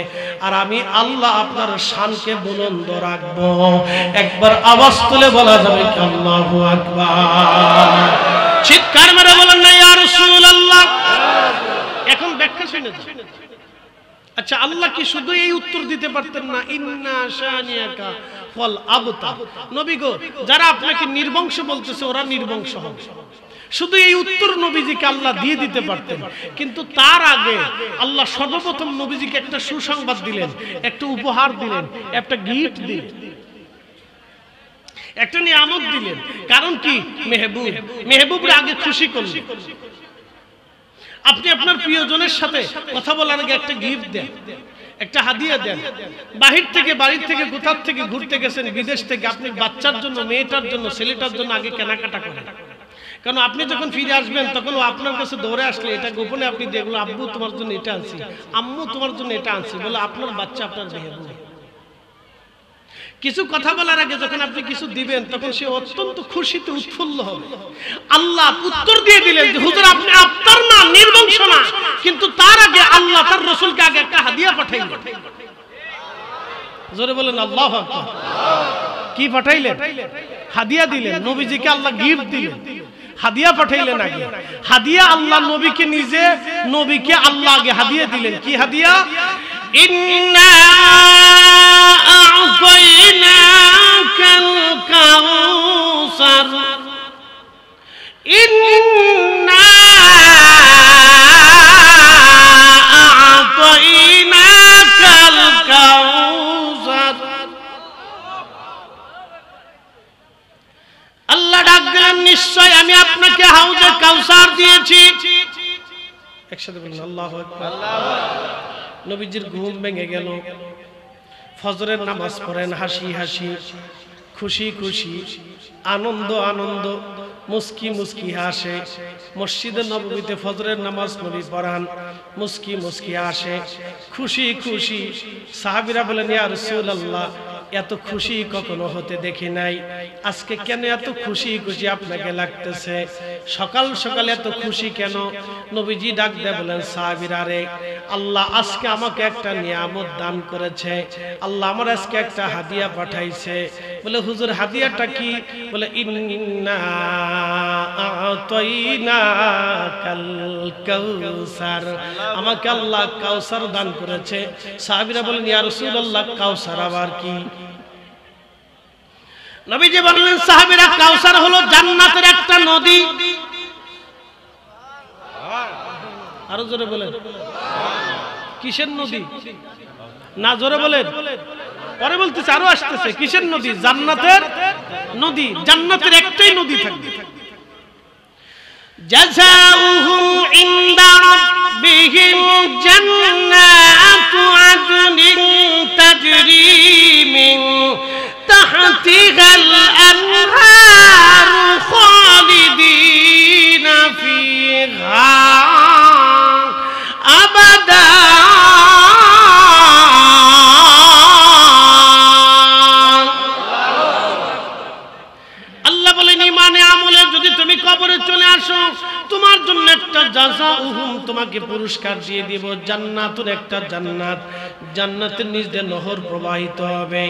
Speaker 1: আর আমি আল্লাহ আপনার শানকে বুলন্দ রাখবো। একবার আওয়াজ তুলে বলা যাবে কি আল্লাহু আকবার? চিৎকার মেরে বলেন না ইয়া রাসূলুল্লাহ। এখন ব্যাখ্যা শুনে যান। আচ্ছা, আল্লাহ কি শুধু এই উত্তর দিতে পারতেন না, ইন্না শানিয়াকা ওয়াল আবতার? নবী গো, যারা আপনাকে নির্বংশ বলতেছে ওরা নির্বংশ হবে, শুধু এই উত্তর নবীজিকে আল্লাহ দিয়ে দিতে পারতেন। কিন্তু তার আগে আল্লাহ সর্বপ্রথম নবীজিকে একটা সুসংবাদ দিলেন, একটা উপহার দিলেন, একটা গিফট দিলেন, একটা নিয়ামত দিলেন। কারণ কি? মেহবুব, মেহবুবরে আগে খুশি করলেন। আপনি আপনার প্রিয়জনের সাথে কথা বলার আগে একটা গিফট দেন, একটা হাদিয়া দেন। বাহির থেকে, বাড়ির থেকে, কোথার থেকে ঘুরতে গেছেন, বিদেশ থেকে, আপনি বাচ্চার জন্য, মেয়েটার জন্য, ছেলেটার জন্য আগে কেনাকাটা করেন। কারণ আপনি যখন ফিরে আসবেন তখন ও আপনার কাছে দৌড়ে আসলে এটা গোপনে আপনি দেখলো, আব্বু তোমার জন্য এটা আনছি, আম্মু তোমার জন্য এটা আনছি, বলে আপনার বাচ্চা আপনার মেহবুব। কিছু কথা বলার আগে যখন আপনি কিছু দিবেন তখন সে অত্যন্ত খুশিতে উৎফুল্ল হবে। আল্লাহ উত্তর দিয়ে দিলেন যে হুজুর আপনি আবতার না, নির্বংশ না, কিন্তু তার আগে আল্লাহ তার রাসূলকে আগে একটা হাদিয়া পাঠাইলেন। জোরে বলেন আল্লাহু আকবার। কি পাঠাইলেন? হাদিয়া দিলেন। নবীজিকে আল্লাহ গিফট দিলেন, হাদিয়া পাঠাইলেন আগে। হাদিয়া আল্লাহ নবীকে নিজে, নবীকে আল্লাহ আগে হাদিয়া দিলেন। কি হাদিয়া? ইন্না আ'তাইনাকাল কাউসার। ইন্না আ'তাইনাকাল কাউসার। আল্লাহ ডাক দিলেন, নিশ্চয় আমি আপনাকে হাউজে কাউসার দিয়েছি। একসাথে বলুন আল্লাহু আকবার। নবীজির ঘুম ভেঙে গেল, ফজরের নামাজ পড়েন হাসি হাসি, খুশি খুশি, আনন্দ আনন্দ, মুস্কি মুস্কি হাসে। মসজিদে নববীতে ফজরের নামাজ নবী পড়ান, মুস্কি মুস্কি হাসে, খুশি খুশি। সাহাবীরা বলেন ইয়া রাসূলুল্লাহ, এত খুশি কখনো হতে দেখি নাই, আজকে কেন এত খুশি খুশি আপনাকে লাগতেছে? সকাল সকাল এত খুশি কেন? নবীজি ডাক দেয় বলেন, সাহাবীরা রে, আল্লাহ আজকে আমাকে একটা নিয়ামত দান করেছে, আল্লাহ আমার আজকে একটা হাদিয়া পাঠাইছে। বলে হুজুর হাদিয়াটা কি? বলে ইন্না আ'তাইনাকাল কাউসার, আমাকে আল্লাহ কাউসার দান করেছে। সাহাবীরা বলেন ইয়া রাসূলুল্লাহ, কাউসার আবার কি? নবীজি বললেন, সাহাবীরা, কাউসার হলো জান্নাতের একটা নদী। আরো জোরে বলেন। কিসের নদী? না জোরে বলেন, পরে বলতেছে, আরো আসতেছে। কিসের নদী? জান্নাতের নদী। জান্নাতের একটাই নদী থাকবে। জাযাউহুম ইনদা রাব্বিহিম জান্নাতু আদনিন তাজরি মিন তাহতিহাল আনহার তোমাকে পুরস্কার দিয়ে দিব, জান্নাতুর একটা জান্নাত, জান্নাতের নিচ দিয়ে নহর প্রবাহিত হবে,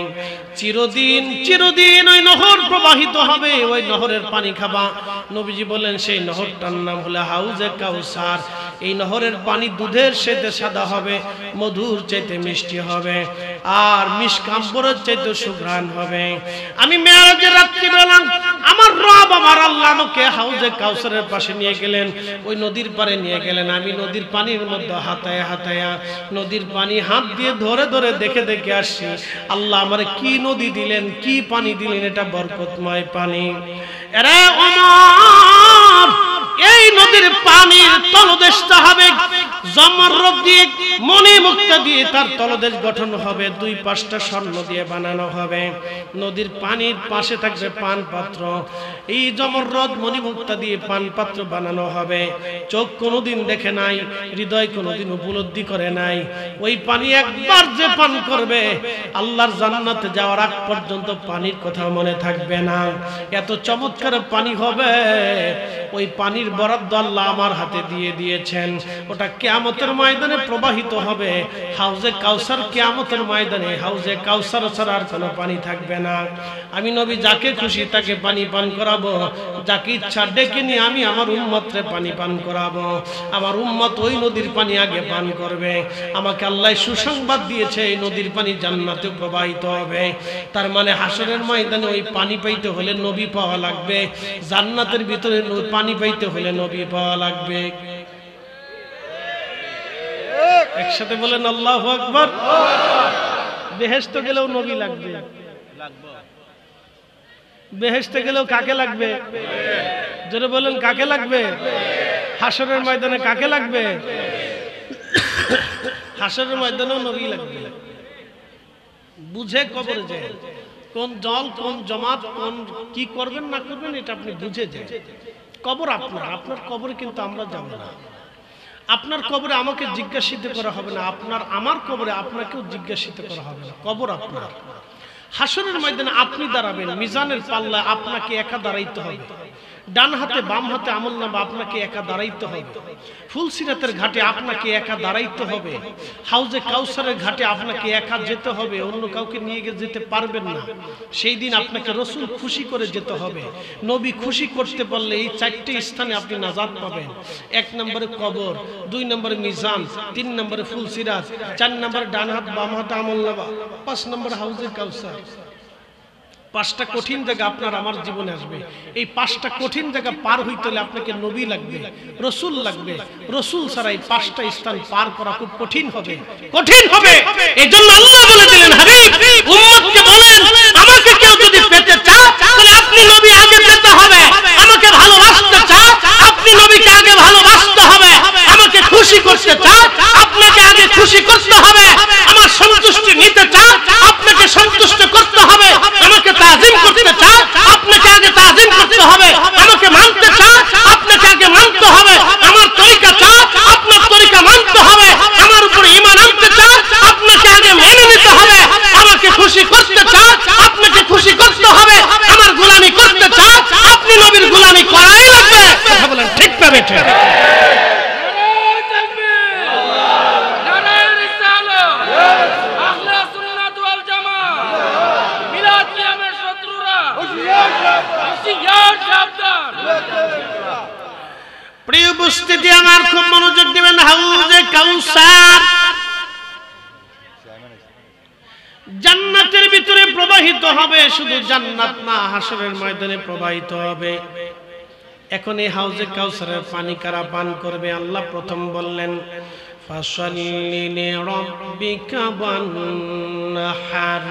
Speaker 1: চিরদিন চিরদিন ওই নহর প্রবাহিত হবে, ওই নহরের পানি খাবা। নবীজি বলেন সেই নহরটার নাম হলো হাউজে কাউসার। এই নহরের পানি দুধের সাথে সাদা হবে, মধুর চাইতে মিষ্টি হবে, আর মিশকাম্বরের চাইতে সুঘ্রাণ হবে। আমি মেরাজের রাত্রি বেলা আমার রব আমার আল্লাহ আমাকে হাউজে কাউসারের পাশে নিয়ে গেলেন, ওই নদীর পারে নিয়ে গেলেন। আমি নদীর পানির মধ্যে হাতায়া হাতায়া নদীর পানি হাত দিয়ে ধরে ধরে দেখে দেখে আসছি আল্লাহ আমার কি নদী দিলেন, কি পানি দিলেন, এটা বরকতময় পানি। এরা আমার এই নদীর পানির তলদেশটা হবে জমরদ দিয়ে, মণিমুক্তা দিয়ে তার তলদেশ গঠন হবে, দুই পাশটা স্বর্ণ দিয়ে বানানো হবে। নদীর পানির পাশে থাকবে পান পাত্র, এই জমরদ মণিমুক্তা দিয়ে পান পাত্র বানানো হবে। চোখ কোনোদিন দেখে নাই, হৃদয় কোনোদিন উপলব্ধি করে নাই। ওই পানি একবার যে পান করবে আল্লাহর জান্নাতে যাওয়ার আগ পর্যন্ত পানির কথা মনে থাকবে না। এত চমৎকার পানি হবে, ওই পানির বরাদ্দ আল্লাহ আমার হাতে দিয়ে দিয়েছেন। ওটা কিয়ামতের ময়দানে প্রবাহিত হবে, হাউজে কাউসার। কিয়ামতের ময়দানে হাউজে কাউসার ছাড়া আর কোনো পানি থাকবে না। আমি নবী যাকে খুশি তাকে পানি পান করাবো, যাকে ইচ্ছা ডেকে নিয়ে আমি আমার উম্মতরে পানি পান করাবো। আমার উম্মত ওই নদীর পানি আগে পান করবে। আমাকে আল্লাহ সুসংবাদ দিয়েছে এই নদীর পানি জান্নাতে প্রবাহিত হবে। তার মানে হাসরের ময়দানে ওই পানি পাইতে হলে নবী পাওয়া লাগবে, জান্নাতের ভিতরে পানি পাইতে হলে নবী পাওয়া লাগবে। একসাথে বলেন আল্লাহু আকবার। বেহেশতে গেলেও নবী লাগবে, বেহেশতে গেলেও কাকে লাগবে? জোরে বলেন কাকে লাগবে? হাসরের ময়দানে কাকে লাগবে? হাসরের ময়দানেও নবী লাগবে। বুঝে কবরে যায়, কোন দল কোন জামাত কোন কি করবেন না করবেন এটা আপনি বুঝে যান। কবর আপনার, আপনার কবরে কিন্তু আমরা যাব না। আপনার কবরে আমাকে জিজ্ঞাসিত করা হবে না, আপনার আমার কবরে আপনাকেও জিজ্ঞাসিত করা হবে না। কবর আপনার। হাসরের ময়দানে আপনি দাঁড়াবেন, মিজানের পাল্লায় আপনাকে একা দাঁড়াইতে হবে। ডান হাতে বাম হাতে আমলনামা আপনাকে একা দাঁড়াইতে হবে। ফুলসিরাতের ঘাটে আপনাকে একা দাঁড়াইতে হবে। হাউজে কাউসারের ঘাটে আপনাকে একা যেতে হবে, অন্য কাউকে নিয়ে গিয়ে যেতে পারবেন না। সেই দিন আপনাকে রসুল খুশি করে যেতে হবে। নবী খুশি করতে পারলে এই চারটি স্থানে আপনি নাজাত পাবেন। 1 নম্বরে কবর, 2 নম্বরে মিজান, 3 নম্বরে ফুলসিরাত, 4 নম্বরে ডান হাত বাম হাতে আমলনামা, 5 নম্বরে হাউজে কাউসার। 5টা কঠিন জায়গা আপনার আমার জীবনে আসবে। এই 5টা কঠিন জায়গা পার হইতে হলে আপনাকে নবী লাগবে, রসুল লাগবে। রসুল ছাড়া এই 5টা স্থান পার করা খুব কঠিন হবে, কঠিন হবে। এজন্য আল্লাহ বলে দিলেন, হাবিব উম্মতকে বলেন আমাকে কেউ যদি পেতে চায় তাহলে আপনি নবী আগে পেতে হবে। আমাকে ভালোবাসতে চায় আপনি নবীকে আগে ভালোবাসতে হবে। আমাকে খুশি করতে চায় আপনাকে আগে খুশি করতে হবে। আমার সন্তুষ্টি নিতে চায় আপনাকে সন্তুষ্ট করতে হবে। আমাকে তাজিম করতে চায় আপনাকে আগে তাজিম করতে হবে। আমাকে মানতে চায় আপনাকে আগে মানতে হবে। আমার তরিকা চায় আপনার তরিকা মানতে হবে। আমার উপর ঈমান আনতে চায় আপনাকে আগে মেনে নিতে হবে। আমাকে খুশি করতে চায় আপনাকে খুশি করতে হবে। আমার গোলামি করতে চায় আপনি নবীর গোলামি করাই লাগবে। কথা বলেন ঠিক পাবে ঠিক। প্রিয় উপস্থিতি আমার খুব মনোযোগ দিবেন। হাউজে কাউসার জান্নাতের ভিতরে প্রবাহিত হবে, শুধু জান্নাত না হাসরের ময়দানে প্রবাহিত হবে। এখন এই হাউজে কাউসারের পানি কারা পান করবে? আল্লাহ প্রথম বললেন ফাসাল্লি লিরাব্বিকা ওয়ানহার।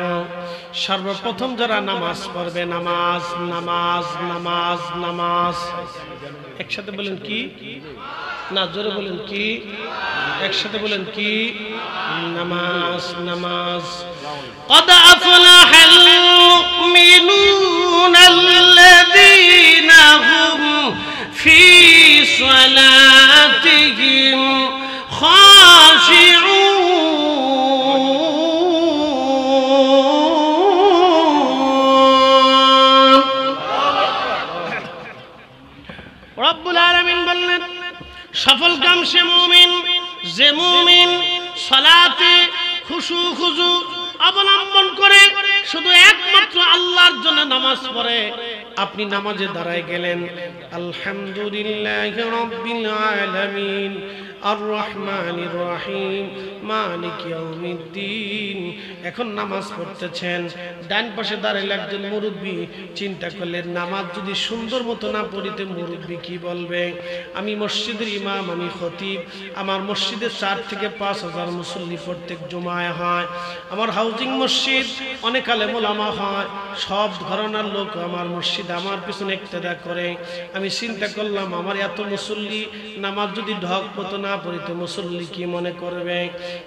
Speaker 1: সর্বপ্রথম যারা নামাজ পড়বে, নামাজ নামাজ নামাজ নামাজ। একসাথে বলেন কি? না জোরে বলেন কি? একসাথে বলেন কি? নামাজ নামাজ। قد أفلح المؤمنون الذين هم في صلاتهم خاشعون। رب العالمين বললেন সফলকাম সে মুমিন যে মুমিন সালাতে খুশু খুজু অবলম্বন করে শুধু একমাত্র আল্লাহর জন্য নামাজ পড়ে। আপনি নামাজে দাঁড়ায় গেলেন, আলহামদুলিল্লাহি রাব্বিল আলামিন আর রহমানির রহিম মালিক ইয়াউমিদ্দিন। এখন নামাজ পড়তেছেন, ডান পাশে দাঁড়াইলে একজন মুরব্বী। চিন্তা করলেন নামাজ যদি সুন্দর মতো না পড়িতে মুরব্বী কি বলবে? আমি মসজিদের ইমাম, আমি খতিব, আমার মসজিদে 4 থেকে 5,000 মুসল্লি প্রত্যেক জুমায় হয়। আমার হাউজিং মসজিদ, অনেক আলেম ওলামা হয়, সব ঘরানার লোক আমার মসজিদ আমার পিছনে ইক্তেদা করে। আমি চিন্তা করলাম আমার এত মুসল্লি, নামাজ যদি ঢক মতো না পড়িতে মুসল্লি কি মনে করবে?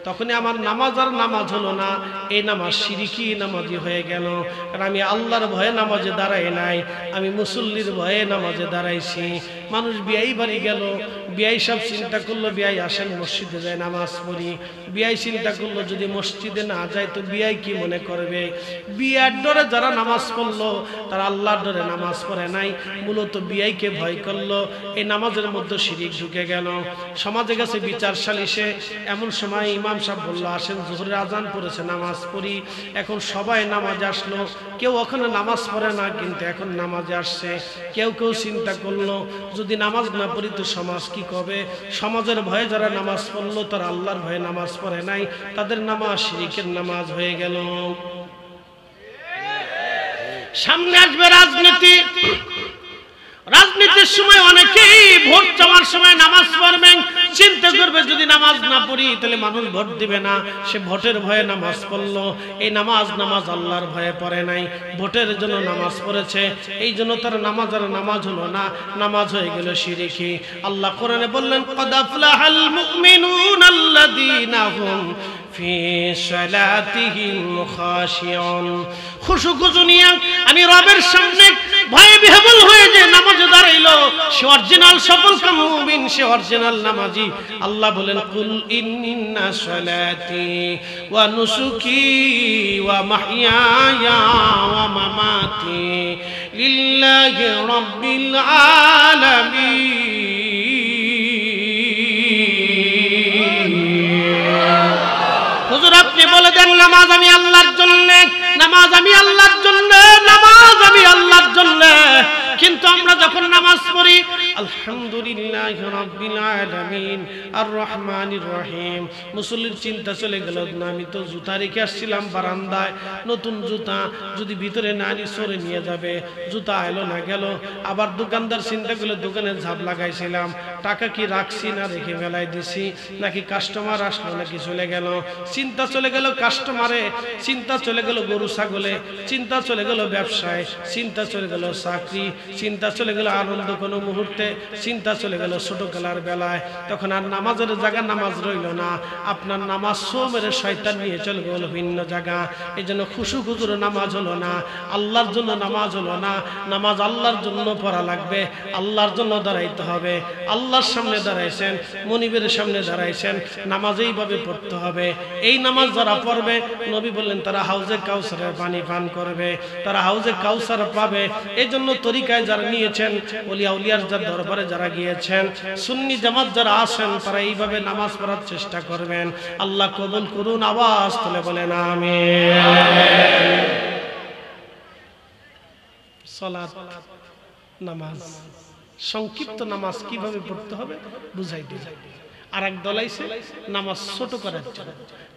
Speaker 1: তখনই আমার নামাজ আর নামাজ হলো না, এই নামাজ শিরকি নামাজি হয়ে গেল। কারণ আমি আল্লাহর ভয়ে নামাজে দাঁড়াই নাই, আমি মুসল্লির ভয়ে নামাজে দাঁড়াইছি। মানুষ বিয়াই বাড়ি গেল, বিয়াই সব চিন্তা করলো বিয়াই আসেন মসজিদে যায় নামাজ পড়ি। বিয়াই চিন্তা করলো যদি মসজিদে না যায় তো বিয়াই কি মনে করবে? বিয়ার ডরে যারা নামাজ পড়লো তারা আল্লাহর ডরে নামাজ পড়ে নাই, মূলত বিয়াইকে ভয় করলো। এই নামাজের মধ্যে শিরিক ঢুকে গেল। সমাজে গেছে বিচার সালিশে, এমন সময় ইমাম সাহেব বললো আসেন জোহরের আজান পড়েছে নামাজ পড়ি। এখন সবাই নামাজে আসলো, কেউ ওখানে নামাজ পড়ে না কিন্তু এখন নামাজে আসছে। কেউ কেউ চিন্তা করলো যদি নামাজ না পড়ি তো সমাজ কি কবে? সমাজের ভয়ে যারা নামাজ পড়লো তারা আল্লাহর ভয়ে নামাজ পড়ে নাই, তাদের নামাজ শিরিকের নামাজ হয়ে গেল। সামনে আসবে রাজনীতি, রাজনীতির সময় অনেকেই ভোট চাওয়ার সময় নামাজ পড়বেন, চিন্তা করবে যদি নামাজ না পড়ি তাহলে মানুষ ভোট দিবে না। সে ভোটের ভয়ে নামাজ পড়লো। এই নামাজ আল্লাহর ভয়ে পড়ে নাই, ভোটের জন্য নামাজ পড়েছে। এই জন্য তার নামাজ আর নামাজ হলো না, নামাজ হয়ে গেল শিরকি। আল্লাহ কোরআনে বললেন ক্বাদ আফলাহাল মুমিনুনা আল্লাযীনা হুম ফি সালাতিহিম খাশিউন। খুশু খুশু নিয়ে আমি রবের সামনে ভয়ে বিহ্বল হয়ে যে নামাজে দাঁড়াইলো সে অরিজিনাল সফলকাম মুমিন, সে অরিজিনাল নামাজি। আল্লাহ বলেন কুল ইন্না সালাতি ওয়া নুসুকি ওয়া মাহইয়ায়া ওয়া মামাতি লিল্লাহি রাব্বিল আলামিন। হুজুর আপনি বলে দেন নামাজ আমি আল্লাহর জন্য, নামাজ আমি আল্লাহর জন্য, নামাজ আমি আল্লাহর জন্য। কিন্তু আমরা যখন নামাজ পড়ি আলহামদুলিল্লাহি রাব্বিল আলামিন আর রহমানির রহিম, মুসল্লির চিন্তা চলে গেল না আমি তো জুতা রেখে আসছিলাম বারান্দায়, নতুন জুতা যদি ভিতরে না নিয়ে সরে নিয়ে যাবে, জুতা এলো না গেল। আবার দোকানদার চিন্তা করলে দোকানে ঝাপ লাগাইছিলাম, টাকা কি রাখছি না রেখে মেলায় দিছি, নাকি কাস্টমার আসলো নাকি চলে গেল। চিন্তা চলে গেল কাস্টমারে, চিন্তা চলে গেল গরু ছাগলে, চিন্তা চলে গেল ব্যবসায়, চিন্তা চলে গেল চাকরি, চিন্তা চলে গেল আনন্দ কোনো মুহূর্তে, চিন্তা চলে গেল ছোট খেলার বেলায়। তখন আর নামাজের জায়গা নামাজ রইল না, আপনার নামাজ মেরে শয়তান নিয়ে চলে গেল ভিন্ন জায়গা। এই জন্য খুশু খুজুর নামাজ হলো না, আল্লাহর জন্য নামাজ হলো না। নামাজ আল্লাহর জন্য পড়া লাগবে, আল্লাহর জন্য দাঁড়াইতে হবে। আল্লাহর সামনে দাঁড়াইছেন, মনিবের সামনে দাঁড়াইছেন, নামাজ এইভাবে পড়তে হবে। এই নামাজ যারা পড়বে নবী বললেন তারা হাউজে কাউসারের পানি পান করবে, তারা হাউজে কাউসার পাবে। এই জন্য তরিকায় যারা নিয়েছেন, ওলিয়া উলিয়ার যার দরবারে যারা গিয়েছেন, সুন্নি জামাত যারা আছেন তারা এইভাবে নামাজ পড়ার চেষ্টা করবেন। আল্লাহ কবুল করুন, আওয়াজ তুলে বলেন আমিন। সালাত নামাজ, সংক্ষিপ্ত নামাজ কিভাবে পড়তে হবে বুঝাই দিই। আর এক দল আইছে নামাজ ছোট করার জন্য,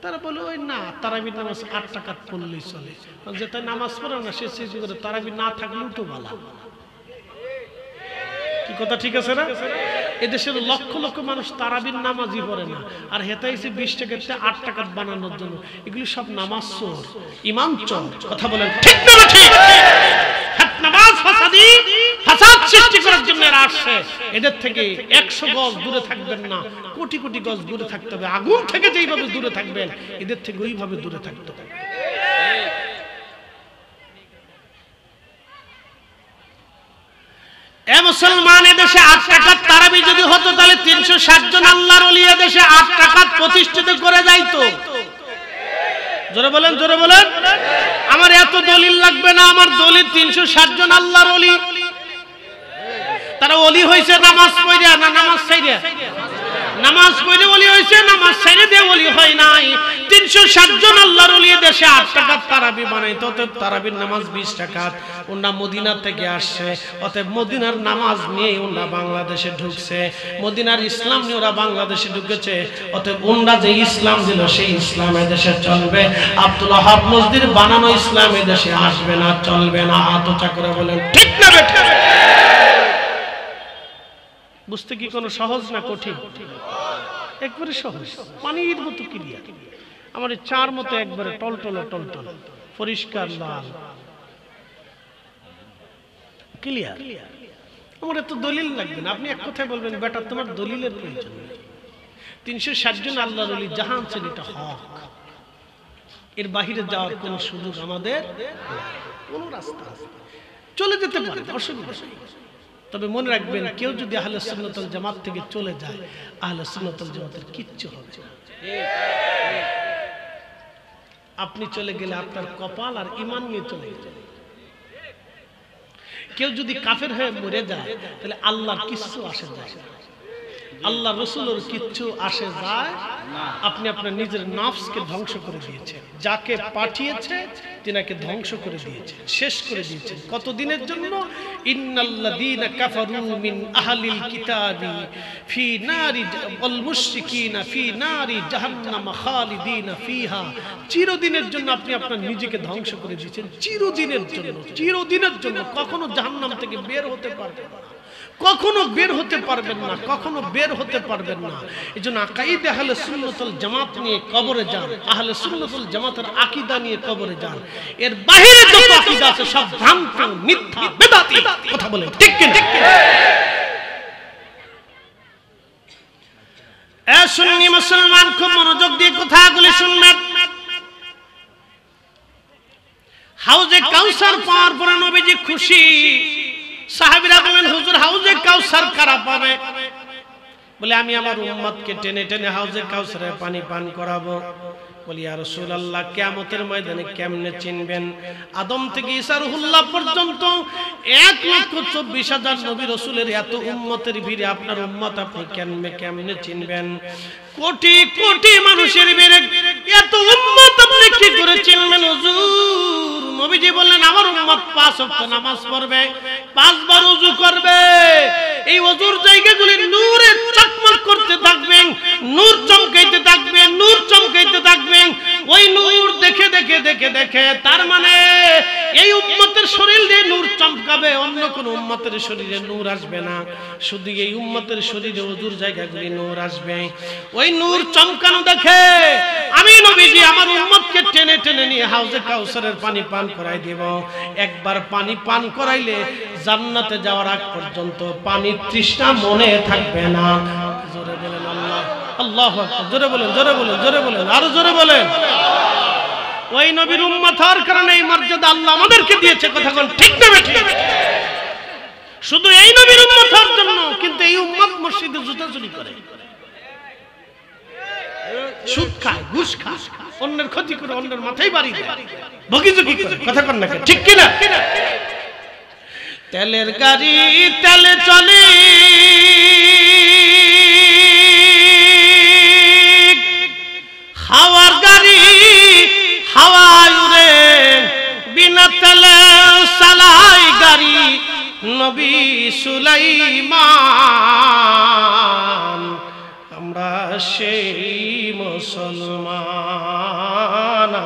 Speaker 1: তারা বলে ওই না তারাবির নামাজ 8 টাকাত পড়লেই চলে, যেটা নামাজ পড়ে না সে চেষ্টা করে তারাবি না থাকলেও তো ভালো। কি কথা ঠিক আছে না? এদেশের লক্ষ লক্ষ মানুষ তারাবির নামাজই পড়ে না, আর হেতাইছে 20 টাকাতে 8 টাকাত বানানোর জন্য। এগুলি সব নামাজ চোর, ইমাম চোর। কথা বলেন ঠিক না ঠিক? নামাজ ফাসাদি, ফাসাদ সৃষ্টি করার জন্য এরা আসছে। এদের থেকে 100 গজ দূরে থাকবেন না, কোটি কোটি গজ দূরে থাকতে হবে। আগুন থেকে যেইভাবে দূরে থাকবেন এদের থেকে ওইভাবে দূরে থাকতে হবে। এ মুসলমান, এদেশে 8 টাকার তারাবি যদি হতো তাহলে 360 জন আল্লাহর ওলি এদেশে 8 টাকাত প্রতিষ্ঠিত করে যাইতো। জোরে বলেন, জোরে বলেন। আমার এত দলিল লাগবে না, আমার দলিল 360 জন আল্লাহর ওলি। তারা ওলি হইছে নামাজ পড়িয়া না নামাজ ছাইরা? নামাজ পড়ে ওলি হয়েছে, নামাজ ছেড়ে দিয়ে ওলি হয় নাই। 360 জন আল্লাহর ওলি দেশে 8 টাকা তারাবি বানাইতো, অতএব তারাবির নামাজ 20 টাকা। ওনা মদিনা থেকে আসছে, অতএব মদিনার নামাজ নিয়ে ওনা বাংলাদেশে ঢুকছে, মদিনার ইসলাম নিয়ে ওরা বাংলাদেশে ঢুকেছে, অতএব ওনা যে ইসলাম দিল সেই ইসলাম এদেশে চলবে। আব্দুল ওয়াহাব মসজিদ বানানো ইসলাম এদেশে আসবে না, চলবে না। হাত উঁচা করে বলেন ঠিক না বেঠিক? বুঝতে কি কোনো সহজ না কঠিন? একবারে সহজ, পানির মতো ক্লিয়ার। আমার চার মতো একবারে টলটল টলটল পরিষ্কার লাল ক্লিয়ার। আমার এত দলিল লাগবে না। আপনি এক কথায় বলবেন বেটা তোমার দলিলের প্রয়োজন নেই। 360 জন আল্লাহর ওলি জাহান ছিল, এটা হক। এর বাহিরে যাওয়ার কোন সুযোগ আমাদের, কোন রাস্তা চলে যেতে পারে, অসুবিধা নেই। তবে মনে রাখবেন, কেউ যদি আহলে সুন্নাত ওয়াল জামাত থেকে চলে যায়, আহলে সুন্নাত ওয়াল জামাতের কিচ্ছু হবে না। আপনি চলে গেলে আপনার কপাল আর ঈমান নিয়ে চলে গেলেন। কেউ যদি কাফের হয়ে মরে যায়, তাহলে আল্লাহর কিচ্ছু আসে যায় না, আল্লাহ রসুলের কিচ্ছু আসে যায় না। আপনি আপনার নিজের নফসকে ধ্বংস করে দিয়েছেন, যাকে পাঠিয়েছে তিনাকে ধ্বংস করে দিয়েছেন, শেষ করে দিয়েছেন। কতদিনের জন্য? ইন্নাল্লাযীনা কাফারু মিন আহলিল কিতাবি ফি নারি ওয়াল মুশরিকিনা ফি নারি জাহান্নাম খালিদিনা ফিহা। চিরদিনের জন্য আপনি আপনার নিজেকে ধ্বংস করে দিয়েছেন, চিরদিনের জন্য, চিরদিনের জন্য। কখনো জাহান্নাম থেকে বের হতে পারবেন না, কখনো বের হতে পারবেন না, কখনো বের হতে পারবেন না। এজন্য আকাইদে আহলে সুন্নাত ওয়াল জামাত নিয়ে কবরে যান, আহলে সুন্নাত ওয়াল জামাতের আকীদা নিয়ে কবরে যান। এর বাইরে যত আকীদা আছে সব ভ্রান্ত, মিথ্যা, বেদাতি। কথা বলেন ঠিক কি না? এ সুন্নি মুসলমান, খুব মনোযোগ দিয়ে কথাগুলি শুনবেন। হাউজে কাউসার পাওয়ার পরে নবীজি খুশি। সাহাবীরা বলেন, হুজুর হাউজে কাউসার কারা পাবে? বলে আমি আমার উম্মতকে টেনে টেনে হাউজে কাউসারে পানি পান করাবো। বলি ইয়া রাসূলুল্লাহ, কিয়ামতের ময়দানে কেমনে চিনবেন? আদম থেকে ঈসা রুহুল্লাহ পর্যন্ত 1,24,000 নবী রাসূলের এত উম্মতের ভিড়ে আপনার উম্মত আপনি কেমনে চিনবেন? কোটি কোটি মানুষের ভিড়ে এত উম্মত আপনি কি করে চিনবেন হুজুর? নবীজি বললেন, আমার উম্মত 5 ওয়াক্ত নামাজ পড়বে, 5 বার ওযু করবে। এই ওযুর জায়গাগুলি নূরে চকমক করতে থাকবে, নূর চমকাইতে থাকবে, নূর চমকাইতে থাকবে। ওই নূর দেখে দেখে দেখে দেখে, তার মানে এই উম্মতের শরীর দিয়ে নূর চমকাবে, অন্য কোন উম্মতের শরীরে নূর আসবে না। শুধু এই উম্মতের শরীরে ওযুর জায়গাগুলি নূর আসবে। ওই নূর চমকানো দেখে আমি নবীজি আমার উম্মতকে টেনে টেনে নিয়ে হাউজে কাউসারের পানি পান করাই দেব। একবার পানি পান করাইলে জান্নাতে যাওয়ার আগ পর্যন্ত পানির তৃষ্ণা মনে থাকবে না। জোরে বলেন আল্লাহ, আল্লাহু আকবার। জোরে বলেন, জোরে বলেন, জোরে বলেন, আরো জোরে বলেন। ওই নবীর উম্মত হওয়ার কারণে এই মর্যাদা আল্লাহ আমাদেরকে দিয়েছে। কথা কোন ঠিক না বেঠিক? শুধু এই নবীর উম্মত হওয়ার জন্য। কিন্তু এই উম্মত মসজিদে জুতা চুরি করে, সুদ খায়, ঘুষ খায়, অন্যের ক্ষতি করে, অন্যের মাথায় বাড়ি দেয়, বকিঝুকি করে। কথা কোন না ঠিক কি না? তেলের গাড়ি তেলে চলে, হাওয়ার গাড়ি হাওয়ায় উড়ে, বিনা তেলে চালায় গাড়ি নবী সুলাইমান। আমরা সেই মুসলমান,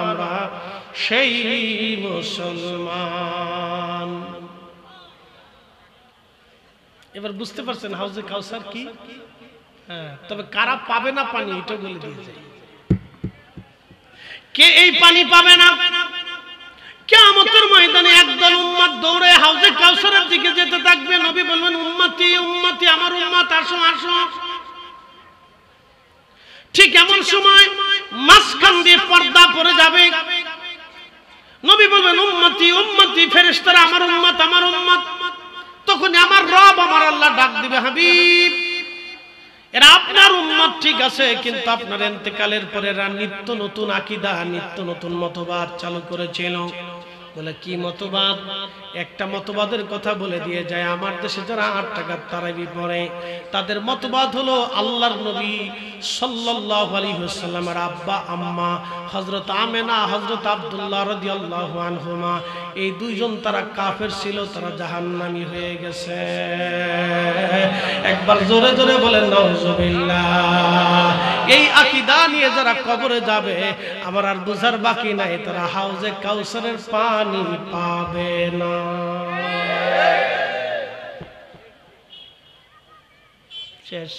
Speaker 1: আমরা সেই মুসলমান। এবার বুঝতে পারছেন হাউজে কাউসার কি? হ্যাঁ, তবে কারা পাবে না পানি এটা বলে দিয়ে যায়। কে এই পানি পাবে না? কিয়ামতের ময়দানে একদল উম্মত দৌড়ে হাউজে কাউসারের দিকে যেতে থাকবে। নবী বলবেন, উম্মতি উম্মতি, আমার উম্মত আসো আসো। ঠিক এমন সময় মাঝখান দিয়ে পর্দা পড়ে যাবে। নবী বলবেন, উম্মতি উম্মতি, ফেরেশতারা আমার উম্মত আমার উম্মত। তখন আমার রব আমার আল্লাহ ডাক দিবে, হাবিব এরা আপনার উম্মত ঠিক আছে, কিন্তু আপনার ইন্তেকালের পরে এরা নিত্য নতুন আকীদা, নিত্য নতুন মতবাদ চালু করেছিল। বলে কি মতবাদ? একটা মতবাদের কথা বলে দিয়ে যায়। আমার দেশে যারা 8 টাকার তারাবি পড়ে তাদের মতবাদ হলো আল্লাহর নবী সাল্লাল্লাহু আলাইহি ওয়াসাল্লামের আব্বা আম্মা হযরত আমেনা হযরত আব্দুল্লাহ রাদিয়াল্লাহু আনহুমা এই দুইজন তারা কাফের ছিল, তারা জাহান্নামী হয়ে গেছে। একবার জোরে জোরে বলেন নাউজুবিল্লাহ। এই আকীদা নিয়ে যারা কবরে যাবে আমার আর বুঝার বাকি নাই, তারা হাউজে কাউসারের পানি পাবে না। শেষ।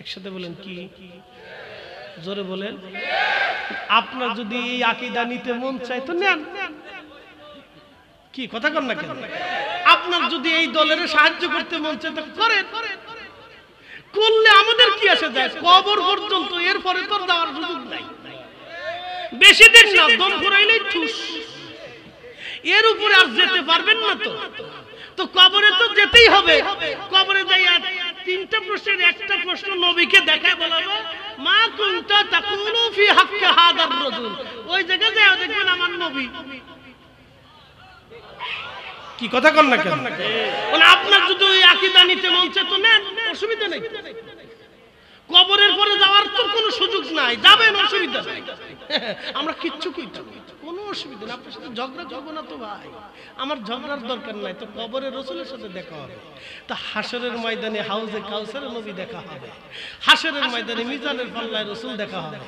Speaker 1: একসাথে বলেন কি? জোরে বলেন। আপনার যদি এই আকীদা নিতে মন চায় তো নেন, কি কথা কন না কেন? আপনার যদি এই দলের সাহায্য করতে মন চায় তো করেন, করলে আমাদের কি আসে যায়? কবর পর্যন্ত, এরপরে তো যাওয়ার সুযোগ নাই। বেশি দিন না, দম ফুরাইলেই ঠুস, এর উপরে আর যেতে পারবেন না। তো কবরে তো যেতেই হবে। কবরে যাই আর 3টা প্রশ্নের একটা প্রশ্ন নবীকে দেখায় বলাবো, মা কুনতা তাকুলু ফি হাক্কি হাদার রাজুল। ওই জায়গায় যায় দেখবেন আমার নবী। কি কথা কন না কেন? মানে আপনার যদি ওই আকীদা নিতে মন চায় তো নেন, অসুবিধা নেই। কবরের পরে যাওয়ার তো কোনো সুযোগ নাই, যাবেন, অসুবিধা নাই। আমরা কিচ্ছু কইতে কোনো অসুবিধা নেই। আপনার সাথে ঝগড়া করবো না তো ভাই, আমার ঝগড়ার দরকার নাই। তো কবরে রাসূলের সাথে দেখা হবে, তো হাসরের ময়দানে হাউজে কাউসারে নবী দেখা হবে, হাসরের ময়দানে মিজানের পাল্লায় রাসূল দেখা হবে,